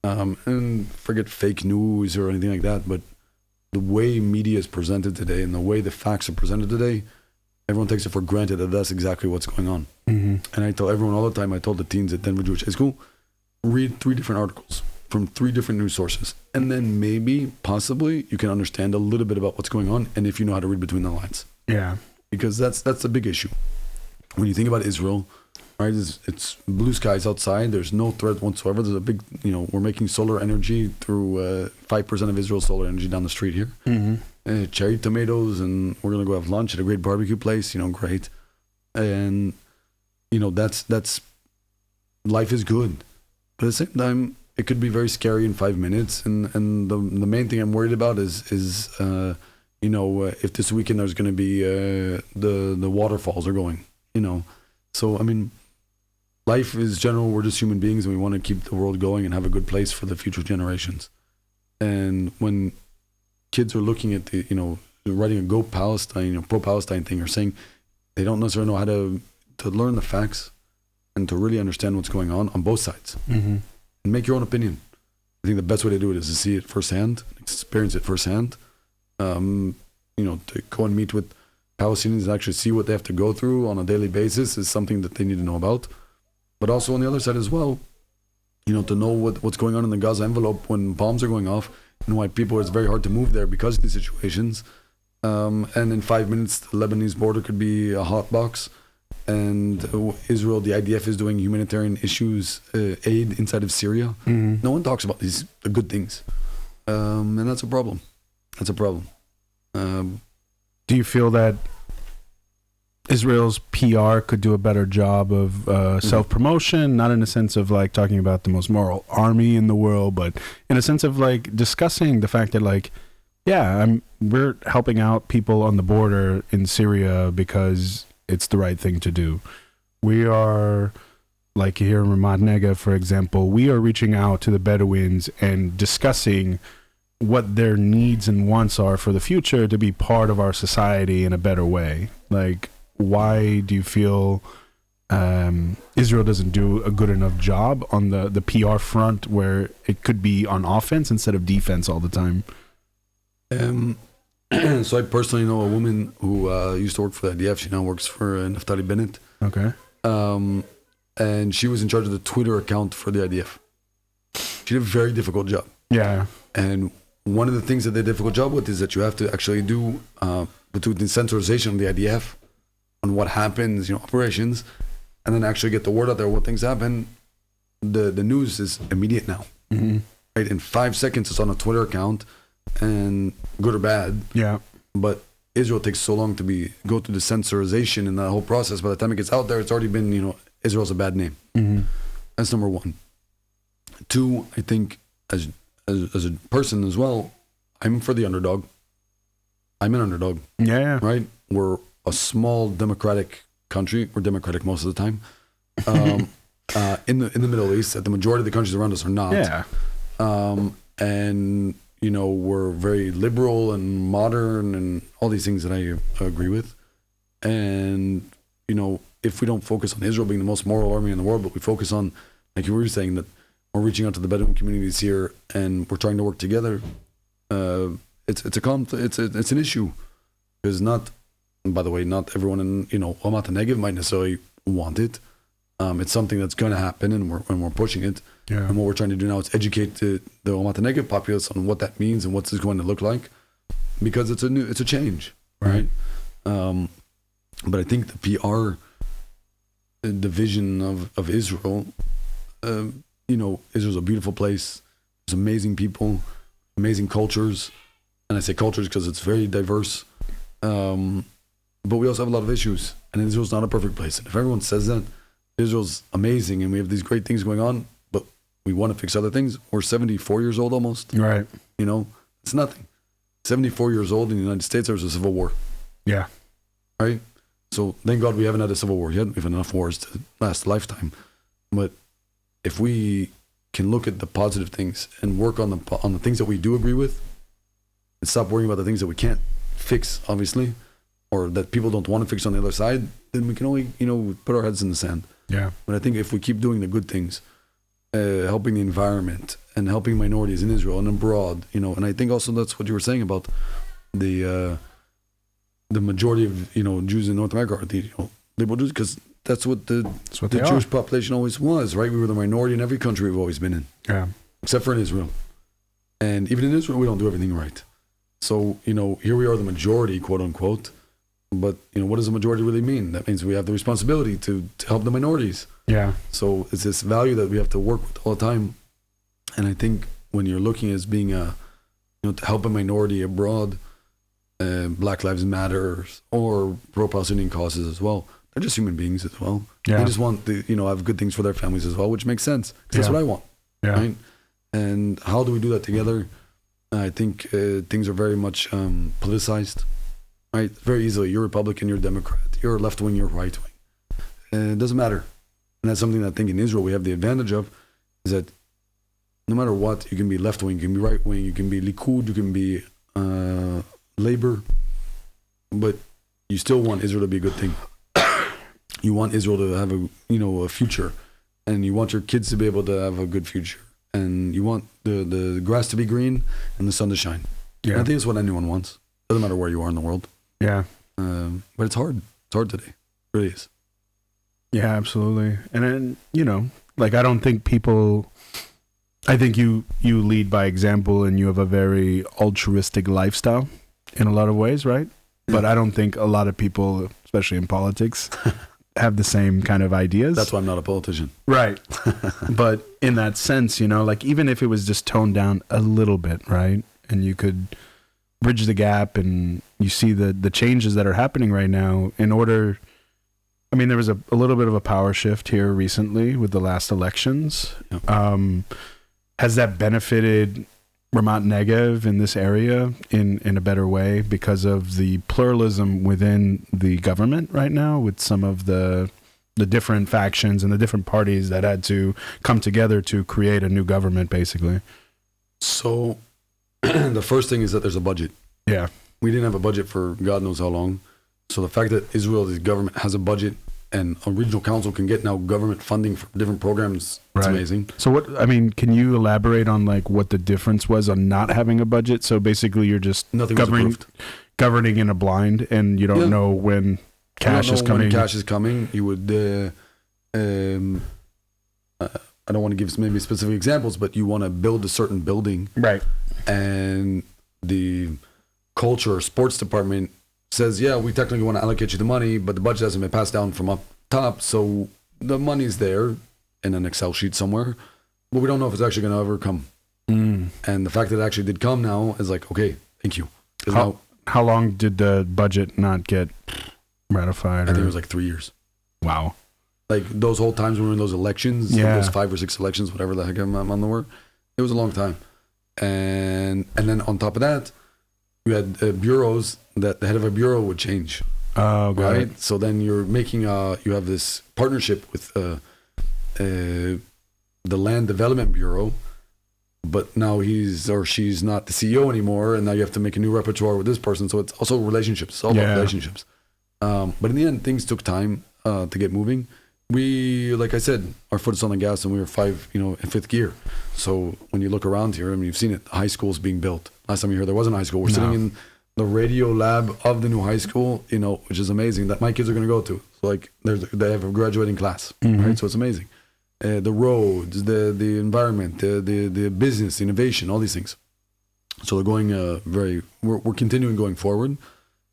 And forget fake news or anything like that, but the way media is presented today and the way the facts are presented today, everyone takes it for granted that that's exactly what's going on. Mm-hmm. And I tell everyone all the time, I told the teens at Denver Jewish High School, read 3 different articles from 3 different news sources. And then maybe, possibly, you can understand a little bit about what's going on, and if you know how to read between the lines. Yeah. Because that's the big issue. When you think about Israel, right, it's blue skies outside. There's no threat whatsoever. There's a big, we're making solar energy through 5% of Israel's solar energy down the street here. Mm-hmm. Cherry tomatoes, and we're going to go have lunch at a great barbecue place, great. And, that's life is good. But at the same time, it could be very scary in 5 minutes. And the main thing I'm worried about is if this weekend there's going to be the waterfalls are going, So, I mean, life is general. We're just human beings, and we want to keep the world going and have a good place for the future generations. And when kids are looking at writing a Go Palestine, pro-Palestine thing, or saying they don't necessarily know how to learn the facts and to really understand what's going on both sides, mm-hmm. and make your own opinion. I think the best way to do it is to see it firsthand, experience it firsthand. To go and meet with Palestinians and actually see what they have to go through on a daily basis is something that they need to know about. But also on the other side as well, to know what's going on in the Gaza envelope when bombs are going off, and why it's very hard to move there because of these situations. And in 5 minutes, the Lebanese border could be a hot box. And Israel, the IDF is doing humanitarian aid inside of Syria. Mm-hmm. No one talks about the good things. And that's a problem. That's a problem. Do you feel that Israel's PR could do a better job of self-promotion, not in a sense of like talking about the most moral army in the world, but in a sense of like discussing the fact that like, we're helping out people on the border in Syria because it's the right thing to do. We are, like here in Ramat Negev, for example, we are reaching out to the Bedouins and discussing what their needs and wants are for the future to be part of our society in a better way. Like, why do you feel Israel doesn't do a good enough job on the PR front where it could be on offense instead of defense all the time? So I personally know a woman who used to work for the IDF. She now works for Naftali Bennett. Okay. And she was in charge of the Twitter account for the IDF. She did a very difficult job. Yeah. And one of the things that they did a difficult job with is that you have to actually do the decentralization of the IDF on what happens, operations, and then actually get the word out there what things happen. The news is immediate now. Mm-hmm. Right? In 5 seconds, it's on a Twitter account, and good or bad. Yeah. But Israel takes so long to go through the censorization and that whole process. By the time it gets out there, it's already been, Israel's a bad name. Mm-hmm. That's number one. 2, I think as a person as well, I'm for the underdog. I'm an underdog. Yeah. Right? We're a small democratic country. We're democratic most of the time. In the Middle East, the majority of the countries around us are not. Yeah. And we're very liberal and modern and all these things that I agree with. And, if we don't focus on Israel being the most moral army in the world, but we focus on, like you were saying, that we're reaching out to the Bedouin communities here and we're trying to work together, it's an issue. Because by the way, not everyone in, Ramat and Negev might necessarily want it. It's something that's going to happen, and we're pushing it. Yeah. And what we're trying to do now is educate the Ramat and Negev populace on what that means and what it's going to look like, because it's a change, right? But I think the PR division of Israel, Israel's a beautiful place. There's amazing people, amazing cultures, and I say cultures because it's very diverse. But we also have a lot of issues, and Israel's not a perfect place. And if everyone says that Israel's amazing and we have these great things going on, but we want to fix other things, we're 74 years old almost. Right. It's nothing. 74 years old in the United States, there was a civil war. Yeah. Right? So thank God we haven't had a civil war yet. We've had enough wars to last a lifetime. But if we can look at the positive things and work on the things that we do agree with, and stop worrying about the things that we can't fix, obviously, or that people don't want to fix on the other side, then we can only, put our heads in the sand. Yeah. But I think if we keep doing the good things, helping the environment and helping minorities in Israel and abroad, and I think also that's what you were saying about the majority of Jews in North America are the liberal Jews, because that's what the Jewish population always was, right? We were the minority in every country we've always been in, except for in Israel. And even in Israel, we don't do everything right. So here we are, the majority, quote unquote. But what does the majority really mean? That means we have the responsibility to help the minorities. Yeah. So it's this value that we have to work with all the time. And I think when you're looking as being to help a minority abroad, Black Lives Matter or pro-Palestinian causes as well, they're just human beings as well. Yeah. They just want to have good things for their families as well, which makes sense because that's what I want. Yeah. Right. And how do we do that together? I think things are very much politicized. Right, very easily. You're Republican, you're Democrat, you're left wing, you're right wing. It doesn't matter, and that's something that I think in Israel we have the advantage of, is that no matter what, you can be left wing, you can be right wing, you can be Likud, you can be Labor, but you still want Israel to be a good thing. You want Israel to have a future, and you want your kids to be able to have a good future, and you want the grass to be green and the sun to shine. Yeah, and I think that's what anyone wants. Doesn't matter where you are in the world. Yeah. But it's hard. It's hard today. It really is. Yeah, absolutely. And then, I don't think I think you lead by example, and you have a very altruistic lifestyle in a lot of ways, right? Yeah. But I don't think a lot of people, especially in politics, have the same kind of ideas. That's why I'm not a politician. Right. But in that sense, even if it was just toned down a little bit, right? And you could bridge the gap, and you see the changes that are happening right now there was a little bit of a power shift here recently with the last elections. Yep. Has that benefited Ramat Negev in this area in a better way because of the pluralism within the government right now, with some of the different factions and the different parties that had to come together to create a new government, basically? So the first thing is that there's a budget. Yeah. We didn't have a budget for God knows how long. So the fact that Israel, the government, has a budget and a regional council can get now government funding for different programs, it's amazing. So can you elaborate on what the difference was on not having a budget? So basically you're just governing in a blind, and you don't know when cash is coming. When cash is coming, you would, I don't want to give maybe specific examples, but you want to build a certain building. Right. And the culture or sports department says, yeah, we technically want to allocate you the money, but the budget hasn't been passed down from up top. So the money's there in an Excel sheet somewhere, but we don't know if it's actually going to ever come. Mm. And the fact that it actually did come now is okay, thank you. How long did the budget not get ratified? I think it was 3 years. Wow. Those whole times when we were in those elections, those 5 or 6 elections, whatever the heck I'm on the word, it was a long time. And then on top of that, you had bureaus that the head of a bureau would change. Oh, right. It. So then you're making you have this partnership with the Land Development Bureau, but now he's or she's not the CEO anymore, and now you have to make a new repertoire with this person. So it's also relationships. It's all about relationships. But in the end, things took time to get moving. We, like I said, our foot is on the gas, and we were in fifth gear. So when you look around here, you've seen it. High schools being built. Last time you were here, there wasn't a high school. We're sitting in the radio lab of the new high school, which is amazing, that my kids are going to go to. So like they have a graduating class, right? So it's amazing. The roads, the environment, the business, innovation, all these things. So they're going we're continuing going forward,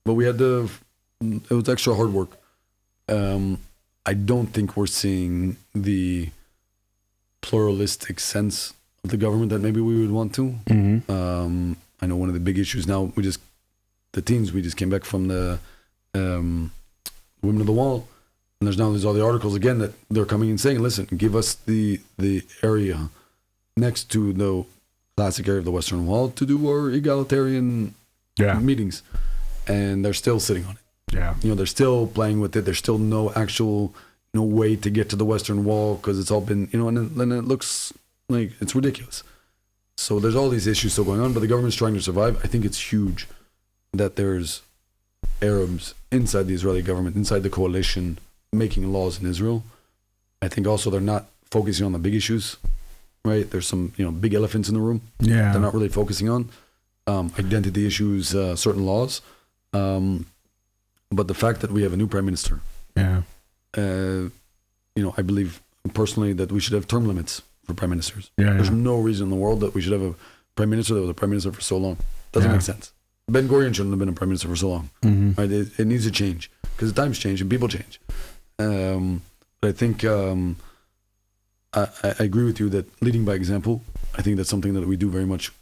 but it was extra hard work. I don't think we're seeing the pluralistic sense of the government that maybe we would want to. I know one of the big issues now, we just came back from the Women of the Wall, and there's all the articles again that they're coming and saying, listen, give us the area next to the classic area of the Western Wall to do our egalitarian meetings, and they're still sitting on it. Yeah, they're still playing with it. There's still no actual way to get to the Western Wall because it's all been and then it looks like it's ridiculous. So there's all these issues still going on, but the government's trying to survive. I think it's huge that there's Arabs inside the Israeli government, inside the coalition, making laws in Israel. I think also they're not focusing on the big issues, right? There's some big elephants in the room. Yeah, they're not really focusing on identity issues, certain laws. But the fact that we have a new prime minister, I believe personally that we should have term limits for prime ministers. There's no reason in the world that we should have a prime minister that was a prime minister for so long. Doesn't make sense. Ben Gurion shouldn't have been a prime minister for so long. Right? It needs to change because the times change and people change. But I think I agree with you that leading by example, I think that's something that we do very much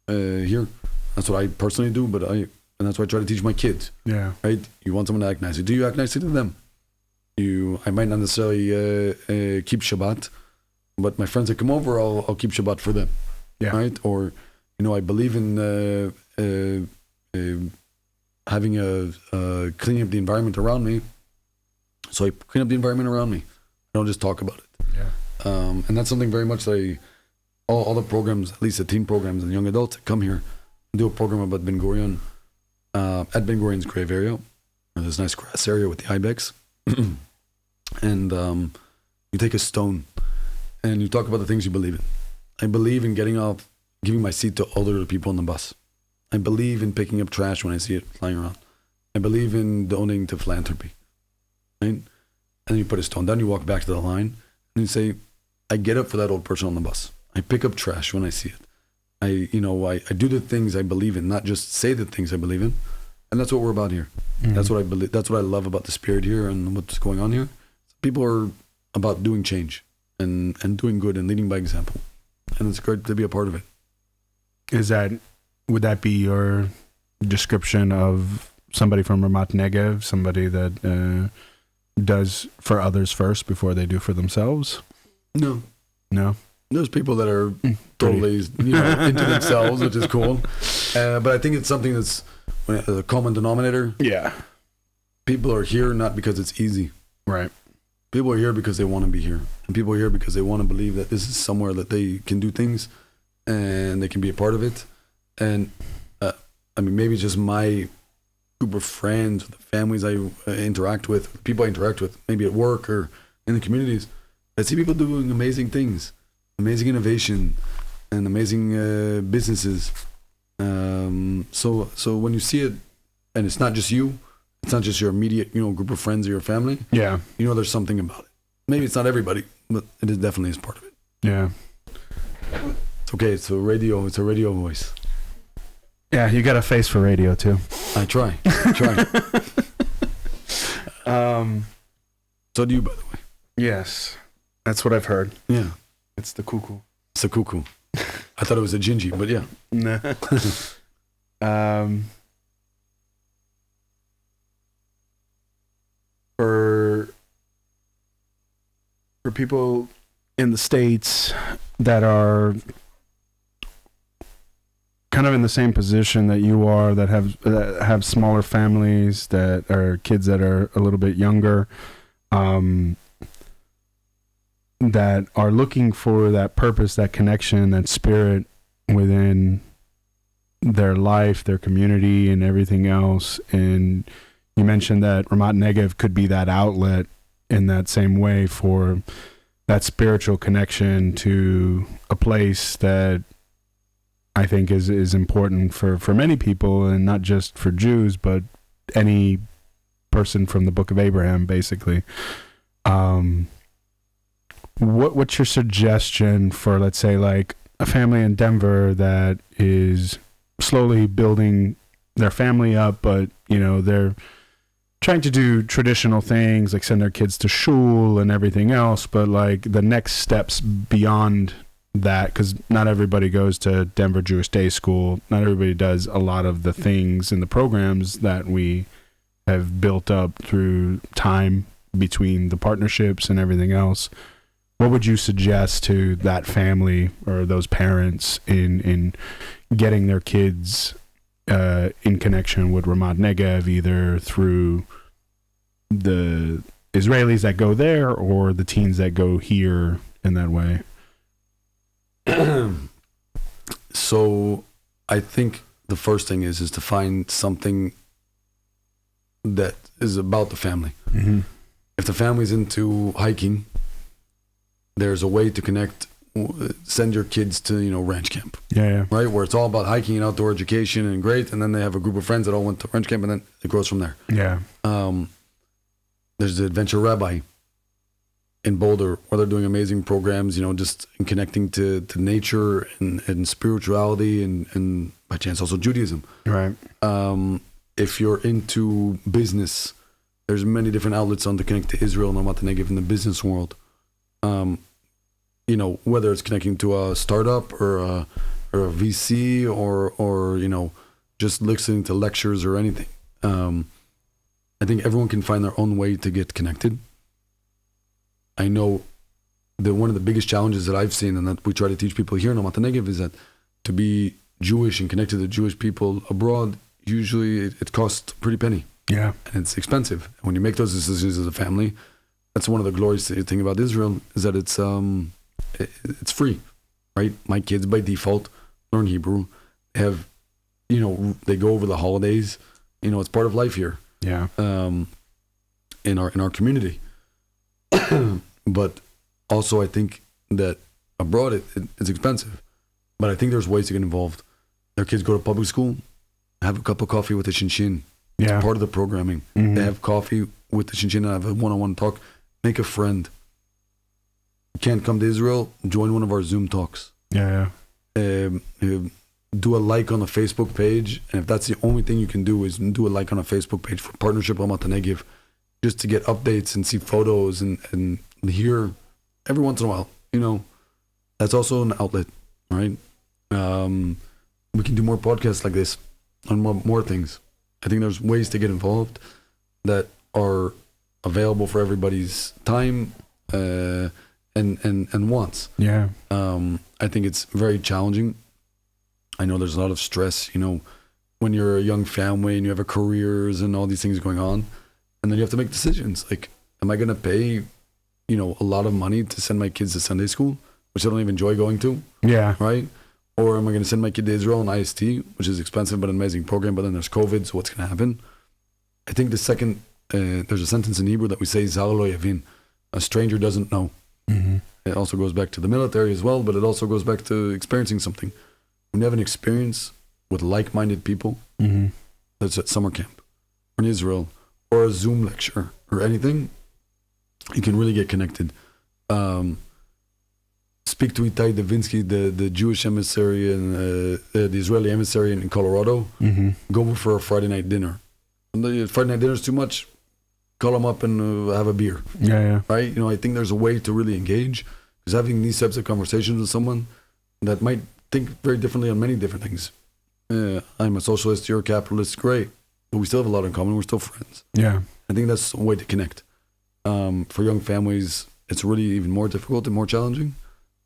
here. That's what I personally do, and that's what I try to teach my kids. Yeah. Right? You want someone to act nicely. Do you act nicely to them? I might not necessarily keep Shabbat, but my friends that come over, I'll keep Shabbat for them. Yeah. Right? Or, I believe in having cleaning up the environment around me. So I clean up the environment around me. I don't just talk about it. Yeah. And that's something very much that all the programs, at least the teen programs and young adults that come here, do a program about Ben Gurion. At Ben Gurion's grave area, there's a nice grass area with the ibex, and you take a stone and you talk about the things you believe in. I believe in getting up, giving my seat to older people on the bus. I believe in picking up trash when I see it flying around. I believe in donating to philanthropy. Right? And then you put a stone down, you walk back to the line, and you say, I get up for that old person on the bus. I pick up trash when I see it. I do the things I believe in, not just say the things I believe in. And that's what we're about here. That's what I believe. That's what I love about the spirit here and what's going on here. People are about doing change and doing good and leading by example. And it's great to be a part of it. Would that be your description of somebody from Ramat Negev, somebody that does for others first before they do for themselves? No. There's people that are totally into themselves, which is cool. But I think it's something that's a common denominator. Yeah. People are here not because it's easy. Right. People are here because they want to be here. And people are here because they want to believe that this is somewhere that they can do things and they can be a part of it. And maybe just my group of friends, the families I interact with, people I interact with, maybe at work or in the communities, I see people doing amazing things. Amazing innovation and amazing businesses. So when you see it, and it's not just you, it's not just your immediate group of friends or your family. Yeah, there's something about it. Maybe it's not everybody, but it is definitely is part of it. Yeah, it's okay. It's a radio voice. Yeah, you got a face for radio too. I try. So do you, by the way. Yes, that's what I've heard. Yeah. It's the cuckoo. It's the cuckoo. I thought it was a gingy, but yeah. Nah. For people in the States that are kind of in the same position that you are, that have smaller families, that are kids that are a little bit younger, that are looking for that purpose, that connection, that spirit within their life, their community, and everything else. And you mentioned that Ramat Negev could be that outlet in that same way for that spiritual connection to a place that I think is important for many people, and not just for Jews, but any person from the Book of Abraham, basically. What's your suggestion for, let's say, like a family in Denver that is slowly building their family up, but they're trying to do traditional things like send their kids to shul and everything else, but like the next steps beyond that, because not everybody goes to Denver Jewish Day School, not everybody does a lot of the things in the programs that we have built up through time between the partnerships and everything else. What would you suggest to that family or those parents in getting their kids in connection with Ramat Negev, either through the Israelis that go there or the teens that go here in that way? So I think the first thing is to find something that is about the family. Mm-hmm. If the family's into hiking, there's a way to connect, send your kids to, ranch camp. Yeah. Right? Where it's all about hiking and outdoor education and great. And then they have a group of friends that all went to ranch camp, and then it grows from there. Yeah. There's the Adventure Rabbi in Boulder, where they're doing amazing programs, just in connecting to nature and spirituality and by chance also Judaism. Right. If you're into business, there's many different outlets on to connect to Israel and Ramat Negev in the business world. Whether it's connecting to a startup or a VC or just listening to lectures or anything. I think everyone can find their own way to get connected. I know that one of the biggest challenges that I've seen and that we try to teach people here in Ramat Negev is that to be Jewish and connected to Jewish people abroad, usually it costs a pretty penny. Yeah. And it's expensive. And when you make those decisions as a family, that's one of the glorious thing about Israel is that it's free, right? My kids by default learn Hebrew, have, they go over the holidays, it's part of life here. Yeah. In our community. But also I think that abroad it's expensive, but I think there's ways to get involved. Their kids go to public school, have a cup of coffee with the Shinshin. Yeah. It's part of the programming. Mm-hmm. They have coffee with the Shinshin and have a one-on-one talk. Make a friend. You can't come to Israel, join one of our Zoom talks. Yeah. Do a like on a Facebook page, and if that's the only thing you can do is do a like on a Facebook page for Partnership Ramat Negev, just to get updates and see photos and hear every once in a while. That's also an outlet, right? We can do more podcasts like this on more things. I think there's ways to get involved that are available for everybody's time and wants. Yeah. I think it's very challenging. I know there's a lot of stress, when you're a young family and you have a careers and all these things going on, and then you have to make decisions. Like, am I going to pay, a lot of money to send my kids to Sunday school, which I don't even enjoy going to? Yeah. Right? Or am I going to send my kid to Israel and IST, which is expensive but an amazing program, but then there's COVID, so what's going to happen? I think the second, there's a sentence in Hebrew that we say, Zar lo yavin, a stranger doesn't know. Mm-hmm. It also goes back to the military as well, but it also goes back to experiencing something. When you have an experience with like-minded people, mm-hmm. that's at summer camp, or in Israel, or a Zoom lecture, or anything, you can really get connected. Speak to Itai Davinsky, the Jewish emissary and the Israeli emissary in Colorado. Mm-hmm. Go for a Friday night dinner. And the Friday night dinner is too much. Call them up and have a beer. Yeah. Right? I think there's a way to really engage, because having these types of conversations with someone that might think very differently on many different things. I'm a socialist, you're a capitalist, great. But we still have a lot in common. We're still friends. Yeah. I think that's a way to connect. For young families, it's really even more difficult and more challenging.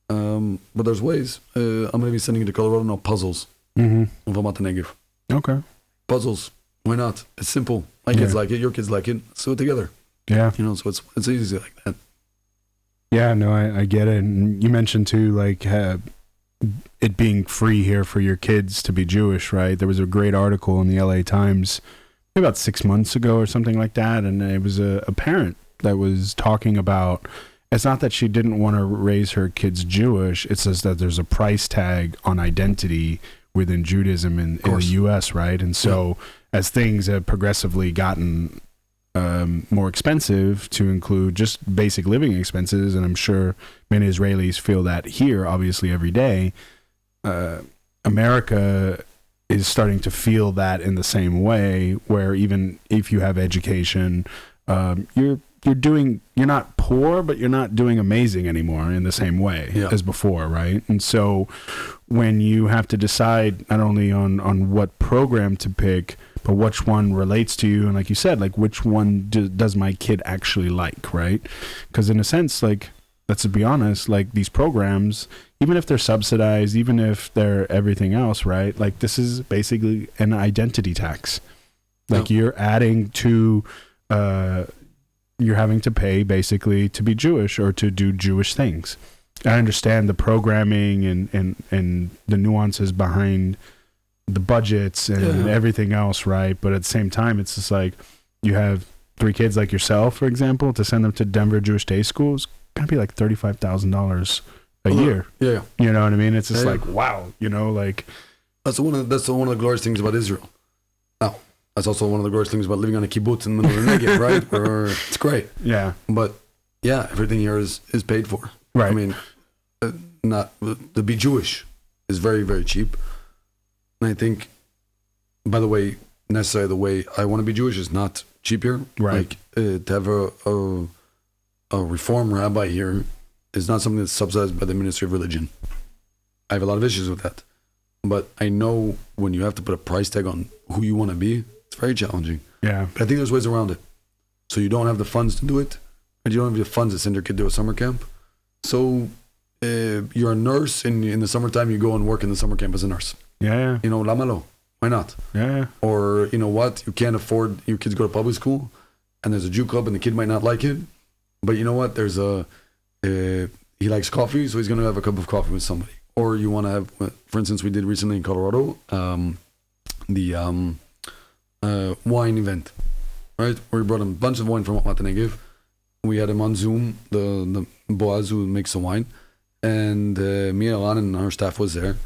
But there's ways. I'm going to be sending you to Colorado now puzzles Mm-hmm. of Ramat Negev. Okay. Puzzles. Why not? It's simple. My kids like it. Your kids like it. Let's do it together. Yeah. So it's easy like that. Yeah, no, I get it. And you mentioned too, like, it being free here for your kids to be Jewish, right? There was a great article in the LA Times about 6 months ago or something like that, and it was a parent that was talking about it's not that she didn't want to raise her kids Jewish. It's just that there's a price tag on identity within Judaism in the U.S., right? And so as things have progressively gotten more expensive to include just basic living expenses, and I'm sure many Israelis feel that here, obviously, every day, America is starting to feel that in the same way, where even if you have education, you're not poor, but you're not doing amazing anymore in the same way as before, right? And so when you have to decide not only on what program to pick, but which one relates to you, and like you said, like which one does my kid actually like, right? Because in a sense, like, let's be honest, like these programs, even if they're subsidized, even if they're everything else, right? Like this is basically an identity tax. Like you're adding to, you're having to pay basically to be Jewish or to do Jewish things. I understand the programming and the nuances behind the budgets and everything else, right? But at the same time, it's just like you have 3 kids like yourself, for example, to send them to Denver Jewish Day School is gonna be like $35,000 a year. Yeah, you know what I mean? It's just like wow, you know, like that's one of the glorious things about Israel. Now, that's also one of the glorious things about living on a kibbutz in the middle of the Negev, right? Where it's great. Yeah, but everything here is paid for. Right. I mean, not to be Jewish is very, very cheap. And I think, by the way, necessarily the way I want to be Jewish is not cheap here. Right. Like to have a reform rabbi here is not something that's subsidized by the Ministry of Religion. I have a lot of issues with that. But I know when you have to put a price tag on who you want to be, it's very challenging. Yeah. But I think there's ways around it. So you don't have the funds to do it, and you don't have the funds to send your kid to a summer camp. So you're a nurse, and in the summertime you go and work in the summer camp as a nurse. Yeah. You know, lamalo. Why not? Yeah. Or, you know what? You can't afford your kids to go to public school, and there's a Jew club, and the kid might not like it. But you know what? There's he likes coffee, so he's going to have a cup of coffee with somebody. Or you want to have, for instance, we did recently in Colorado, the wine event, right? Where we brought a bunch of wine from Ramat Negev. We had him on Zoom, the Boaz who makes the wine, and me and Alan and our staff was there,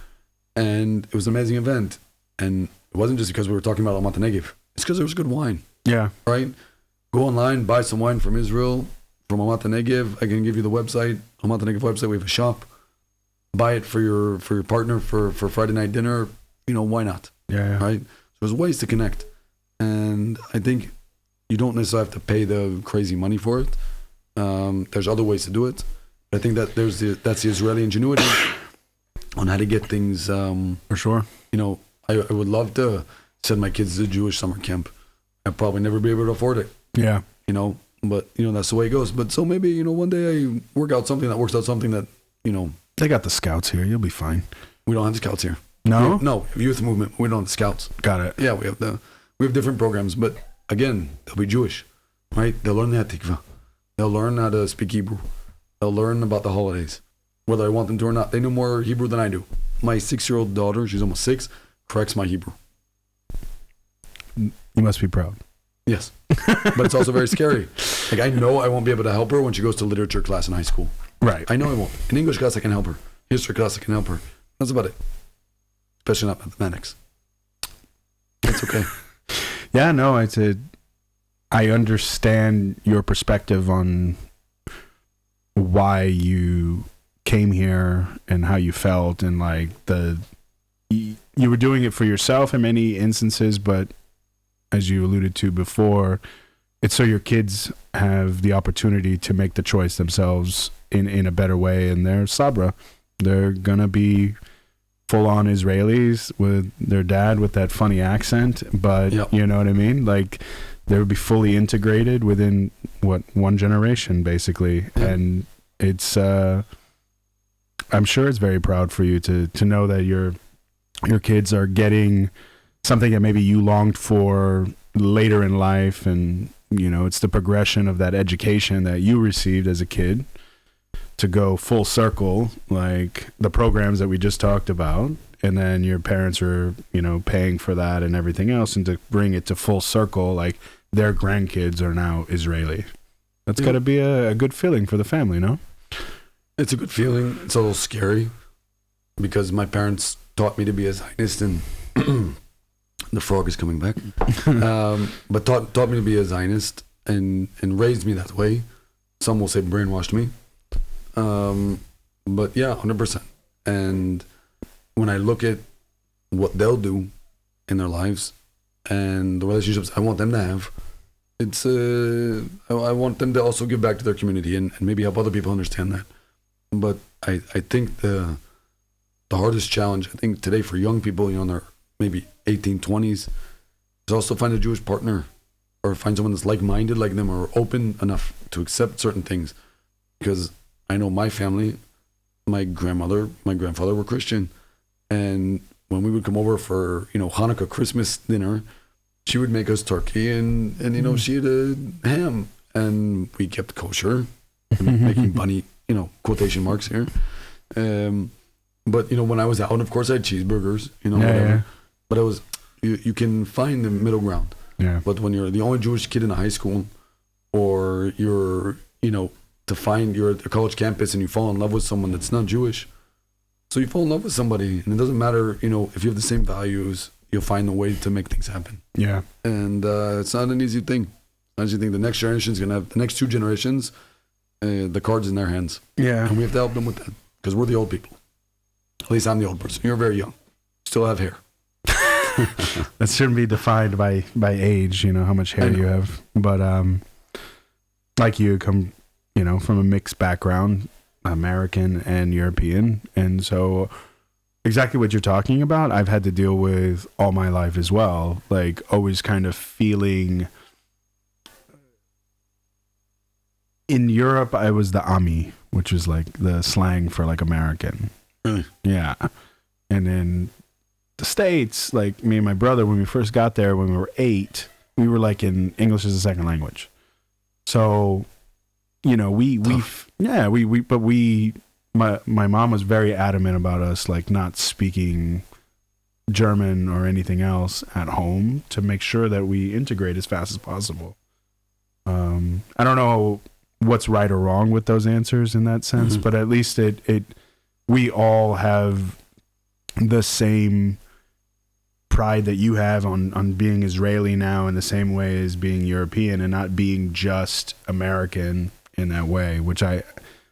and it was an amazing event. And it wasn't just because we were talking about Ramat Negev. It's because there was good wine. Yeah. Right? Go online, buy some wine from Israel, from Ramat Negev. I can give you the website, Ramat Negev website. We have a shop. Buy it for your partner for Friday night dinner. You know, why not? Yeah. Right? So there's ways to connect. And I think you don't necessarily have to pay the crazy money for it. There's other ways to do it. I think that that's the Israeli ingenuity on how to get things. For sure. You know, I would love to send my kids to a Jewish summer camp. I'd probably never be able to afford it. Yeah. You know, but, you know, that's the way it goes. But so maybe, you know, one day I works out something that, you know. They got the scouts here. You'll be fine. We don't have the scouts here. No? No. Youth movement. We don't have the scouts. Got it. Yeah, we have different programs. But again, they'll be Jewish, right? They'll learn the Hatikva. They'll learn how to speak Hebrew. They'll learn about the holidays, whether I want them to or not. They know more Hebrew than I do. My 6-year-old daughter, she's almost 6, corrects my Hebrew. You must be proud. Yes. But it's also very scary. Like, I know I won't be able to help her when she goes to literature class in high school. Right. I know I won't. In English class, I can help her. History class, I can help her. That's about it. Especially not mathematics. It's okay. Yeah, no, I understand your perspective on why you came here and how you felt, and like you were doing it for yourself in many instances, but as you alluded to before, it's so your kids have the opportunity to make the choice themselves in a better way, and they're Sabra. They're gonna be full-on Israelis with their dad with that funny accent, but you know what I mean? Like, they would be fully integrated within one generation, basically. And it's I'm sure it's very proud for you to know that your kids are getting something that maybe you longed for later in life, and you know, it's the progression of that education that you received as a kid to go full circle, like the programs that we just talked about, and then your parents are, you know, paying for that and everything else, and to bring it to full circle, like their grandkids are now Israeli. That's got to be a good feeling for the family, no? It's a good feeling. It's a little scary because my parents taught me to be a Zionist, and the frog is coming back. But taught me to be a Zionist and raised me that way. Some will say brainwashed me. But yeah, 100%. And when I look at what they'll do in their lives and the relationships I want them to have, it's I want them to also give back to their community and maybe help other people understand that. But I think the hardest challenge, I think today for young people, in their maybe 18, 20s, is also find a Jewish partner or find someone that's like-minded like them or open enough to accept certain things. Because I know my family, my grandmother, my grandfather were Christian. And when we would come over for, Hanukkah, Christmas dinner, she would make us turkey and she had a ham. And we kept kosher, making bunny, quotation marks here. But, when I was out, of course I had cheeseburgers, whatever. Yeah. But you can find the middle ground. Yeah. But when you're the only Jewish kid in a high school, or you're, you're at a college campus and you fall in love with someone that's not Jewish. So you fall in love with somebody, and it doesn't matter, if you have the same values, you'll find a way to make things happen. Yeah. And it's not an easy thing. I actually think the next generation is going to have, the next two generations, the cards in their hands. Yeah. And we have to help them with that, because we're the old people. At least I'm the old person. You're very young. Still have hair. That shouldn't be defined by age, how much hair you have. But like you come, from a mixed background, American and European. And so exactly what you're talking about, I've had to deal with all my life as well. Like always kind of feeling... In Europe, I was the Ami, which is like the slang for like American. Really? Yeah. And in the States, like me and my brother, when we first got there, when we were 8, we were like in English as a second language. So, my mom was very adamant about us like not speaking German or anything else at home to make sure that we integrate as fast as possible. I don't know what's right or wrong with those answers in that sense, but at least we all have the same pride that you have on being Israeli now in the same way as being European and not being just American in that way, which I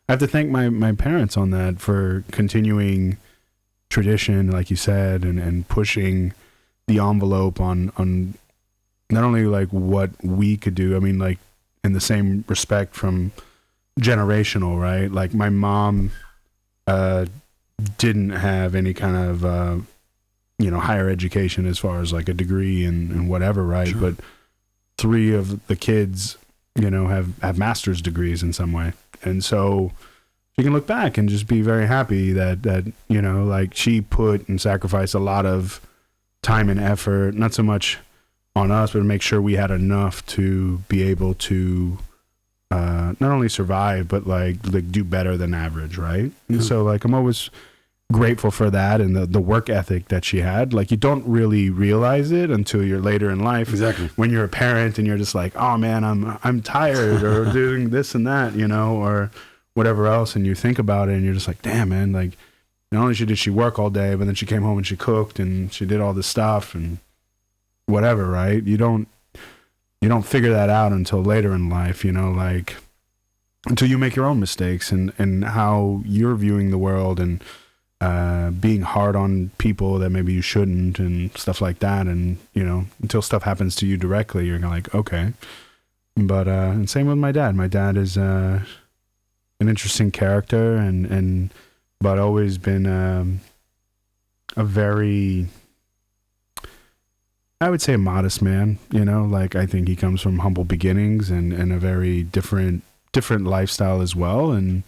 have to thank my parents on that for continuing tradition, like you said, and pushing the envelope on not only like what we could do, I mean, like in the same respect from generational, right? Like my mom didn't have any kind of higher education as far as like a degree and whatever, right? Sure. But 3 of the kids, have master's degrees in some way. And so you can look back and just be very happy that like she put and sacrificed a lot of time and effort, not so much on us, but to make sure we had enough to be able to not only survive, but like do better than average, right? Yeah. So like I'm always grateful for that and the work ethic that she had. Like you don't really realize it until you're later in life. Exactly. When you're a parent and you're just like, oh man, I'm tired or doing this and that, or whatever else, and you think about it and you're just like, damn man, like not only did she work all day, but then she came home and she cooked and she did all this stuff and whatever, right? You don't figure that out until later in life, like until you make your own mistakes and how you're viewing the world and being hard on people that maybe you shouldn't and stuff like that. And, until stuff happens to you directly, you're like, okay. But, and same with my dad. My dad is an interesting character but always been a very, I would say a modest man, like I think he comes from humble beginnings and a very different lifestyle as well. And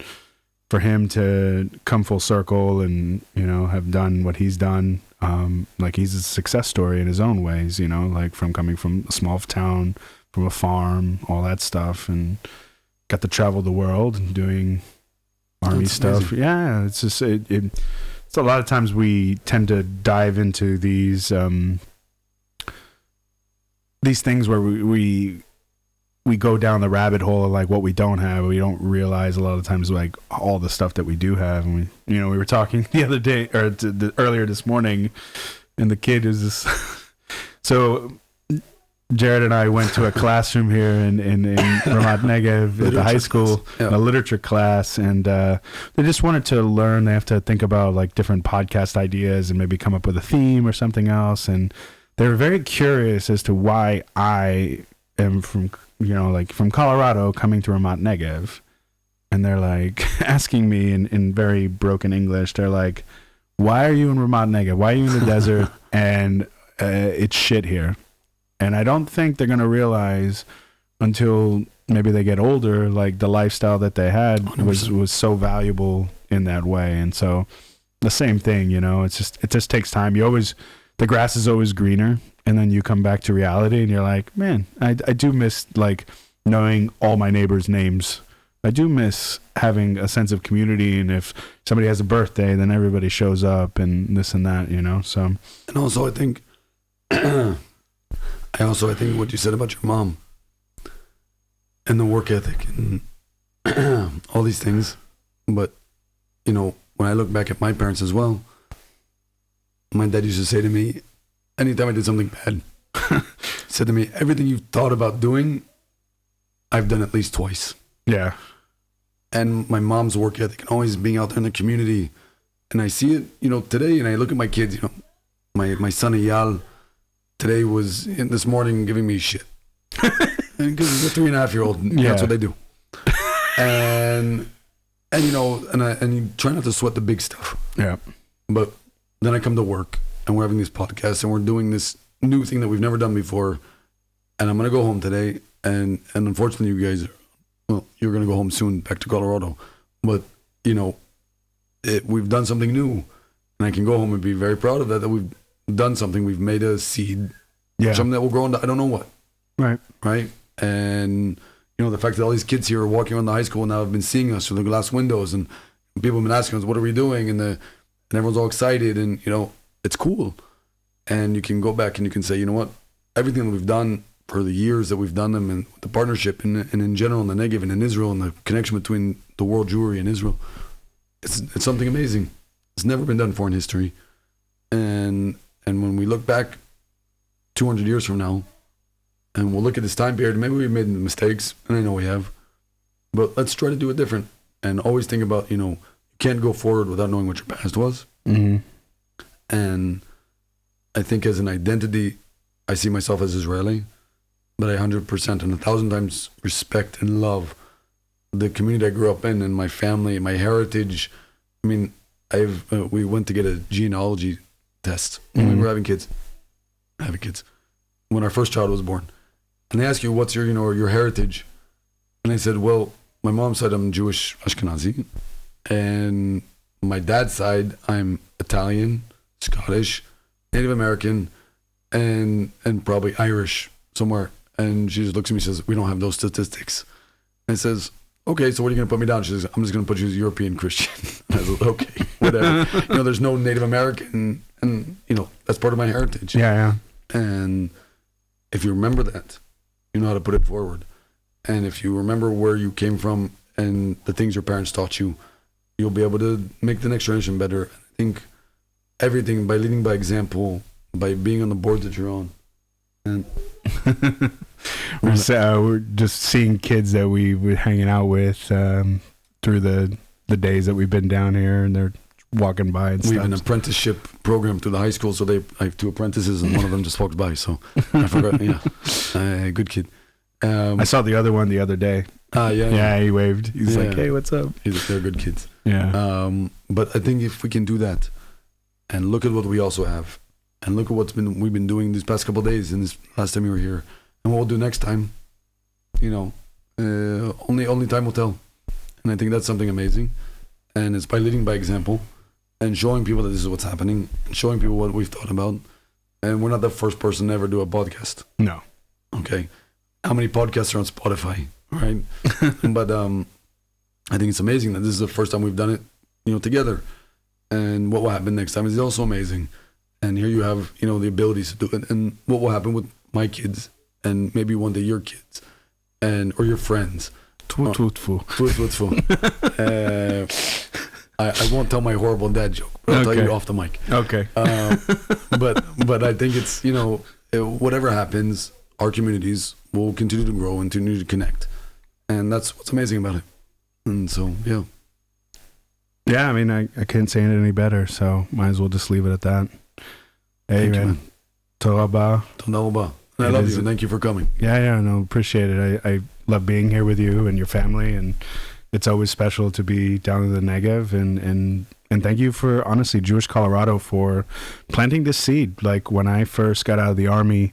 for him to come full circle and, have done what he's done, like he's a success story in his own ways, like from coming from a small town, from a farm, all that stuff, and got to travel the world and doing army stuff. Amazing. Yeah. It's just, it's a lot of times we tend to dive into these things where we we go down the rabbit hole of like what we don't have. We don't realize a lot of times like all the stuff that we do have. And we were talking the other day or earlier this morning, and the kid is this. So Jared and I went to a classroom here in Ramat Negev at the high school, a literature class, and they just wanted to learn. They have to think about like different podcast ideas and maybe come up with a theme or something else. And they were very curious as to why I am from Colorado coming to Ramat Negev. And they're like asking me in very broken English. They're like, "Why are you in Ramat Negev? Why are you in the desert? And it's shit here." And I don't think they're going to realize until maybe they get older, like the lifestyle that they had was so valuable in that way. And so the same thing, it just takes time. The grass is always greener, and then you come back to reality and you're like, man, I do miss like knowing all my neighbors' names. I do miss having a sense of community. And if somebody has a birthday, then everybody shows up and this and that, so. And also I think, I think what you said about your mom and the work ethic and all these things, but when I look back at my parents as well, my dad used to say to me, anytime I did something bad, he said to me, everything you've thought about doing, I've done at least twice. Yeah. And my mom's work ethic and always being out there in the community, and I see it, today, and I look at my kids, my son Eyal, today was this morning giving me shit. Because he's a 3.5-year-old. Yeah. That's what they do. And you try not to sweat the big stuff. Yeah. But then I come to work and we're having these podcasts and we're doing this new thing that we've never done before. And I'm going to go home today. And unfortunately, you guys, you're going to go home soon back to Colorado. But, we've done something new. And I can go home and be very proud of that we've done something. We've made a seed, something that will grow into I don't know what. Right. And the fact that all these kids here are walking around the high school now have been seeing us through the glass windows, and people have been asking us, what are we doing? And everyone's all excited, and it's cool. And you can go back and you can say, everything that we've done for the years that we've done them, and the partnership and in general in the Negev and in Israel, and the connection between the world Jewry and Israel, it's something amazing. It's never been done before in history. And when we look back 200 years from now, and we'll look at this time period, maybe we've made mistakes, and I know we have, but let's try to do it different. And always think about, you can't go forward without knowing what your past was. Mm-hmm. And I think as an identity, I see myself as Israeli, but I 100% and 1,000 times respect and love the community I grew up in and my family, my heritage. I mean, we went to get a genealogy test when we were having kids. When our first child was born. And they ask you, what's your heritage? And I said, well, my mom's side, I'm Jewish Ashkenazi. And my dad's side, I'm Italian, Scottish, Native American, and probably Irish somewhere. And she just looks at me and says, we don't have those statistics. And I says, okay, so what are you going to put me down? She says, I'm just going to put you as European Christian. And I said, okay, whatever. There's no Native American, and that's part of my heritage. Yeah. And if you remember that, you know how to put it forward. And if you remember where you came from and the things your parents taught you, you'll be able to make the next generation better. I think everything by leading by example, by being on the board that you're on. And we're just seeing kids that we were hanging out with through the days that we've been down here, and they're walking by and stuff. We have an apprenticeship program through the high school, so I have 2 apprentices, and one of them just walked by, so I forgot. Good kid. I saw the other one the other day. Yeah, he waved. He's like, hey, what's up? They're good kids. Yeah. But I think if we can do that, and look at what we also have, and look at we've been doing these past couple of days, and this last time you were here, and what we'll do next time, only time will tell. And I think that's something amazing. And it's by leading by example and showing people that this is what's happening, and showing people what we've thought about. And we're not the first person to ever do a podcast. No. Okay. How many podcasts are on Spotify, right? But I think it's amazing that this is the first time we've done it, together. And what will happen next time is also amazing. And here you have, the abilities to do it. And what will happen with my kids and maybe one day your kids or your friends. Tfu, tfu, tfu. Tfu, tfu, tfu. I won't tell my horrible dad joke, but I'll tell you off the mic. Okay. But I think it's, whatever happens, our communities will continue to grow and continue to connect. And that's what's amazing about it. And so, yeah. Yeah, I mean, I can't say it any better, so might as well just leave it at that. Hey, man. Toda rabah. Toda rabah. I love you. Thank you for coming. Yeah, no, appreciate it. I love being here with you and your family, and it's always special to be down in the Negev, and thank you for, honestly, Jewish Colorado, for planting this seed. Like, when I first got out of the army,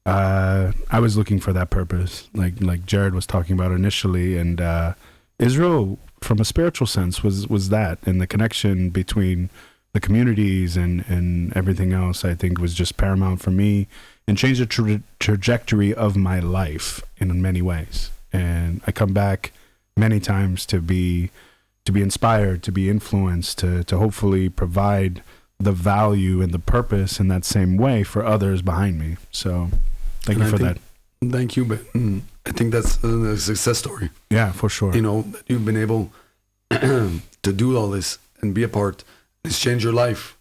I was looking for that purpose, like Jared was talking about initially, and Israel, from a spiritual sense, was that, and the connection between the communities and everything else, I think, was just paramount for me, and changed the trajectory of my life in many ways. And I come back many times to be inspired, to be influenced, to hopefully provide the value and the purpose in that same way for others behind me. So thank you for that. Thank you, but I think that's a success story. Yeah, for sure. That you've been able to do all this and be a part. It's changed your life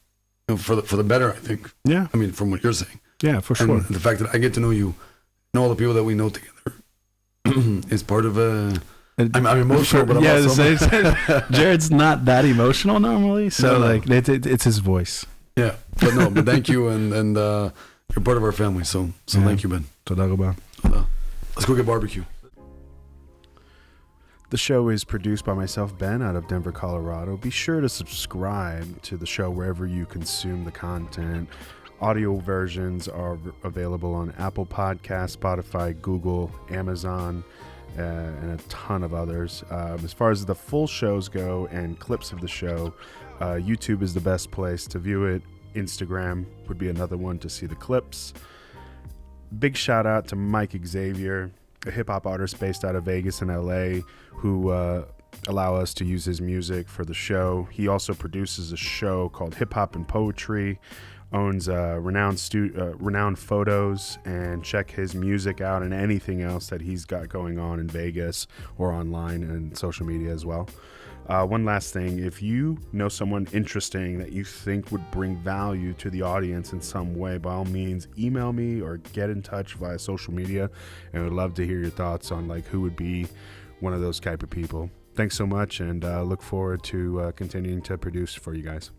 for the better, I think. Yeah. I mean, from what you're saying. Yeah, for sure. And the fact that I get to know you and all the people that we know together is part of I'm emotional, but I'm also... Jared's not that emotional normally, so no. It's his voice. Yeah, but thank you, and you're part of our family, so thank you, Ben. Toda rabah. Let's go get barbecue. The show is produced by myself, Ben, out of Denver, Colorado. Be sure to subscribe to the show wherever you consume the content. Audio versions are available on Apple Podcasts, Spotify, Google, Amazon, and a ton of others. As far as the full shows go and clips of the show, YouTube is the best place to view it. Instagram would be another one to see the clips. Big shout out to Mike Xavier, a hip-hop artist based out of Vegas and LA, who allow us to use his music for the show. He also produces a show called Hip Hop and Poetry, owns Renowned Photos, and check his music out and anything else that he's got going on in Vegas or online and social media as well. One last thing, if you know someone interesting that you think would bring value to the audience in some way, by all means, email me or get in touch via social media, and would love to hear your thoughts on who would be one of those type of people. Thanks so much, and look forward to continuing to produce for you guys.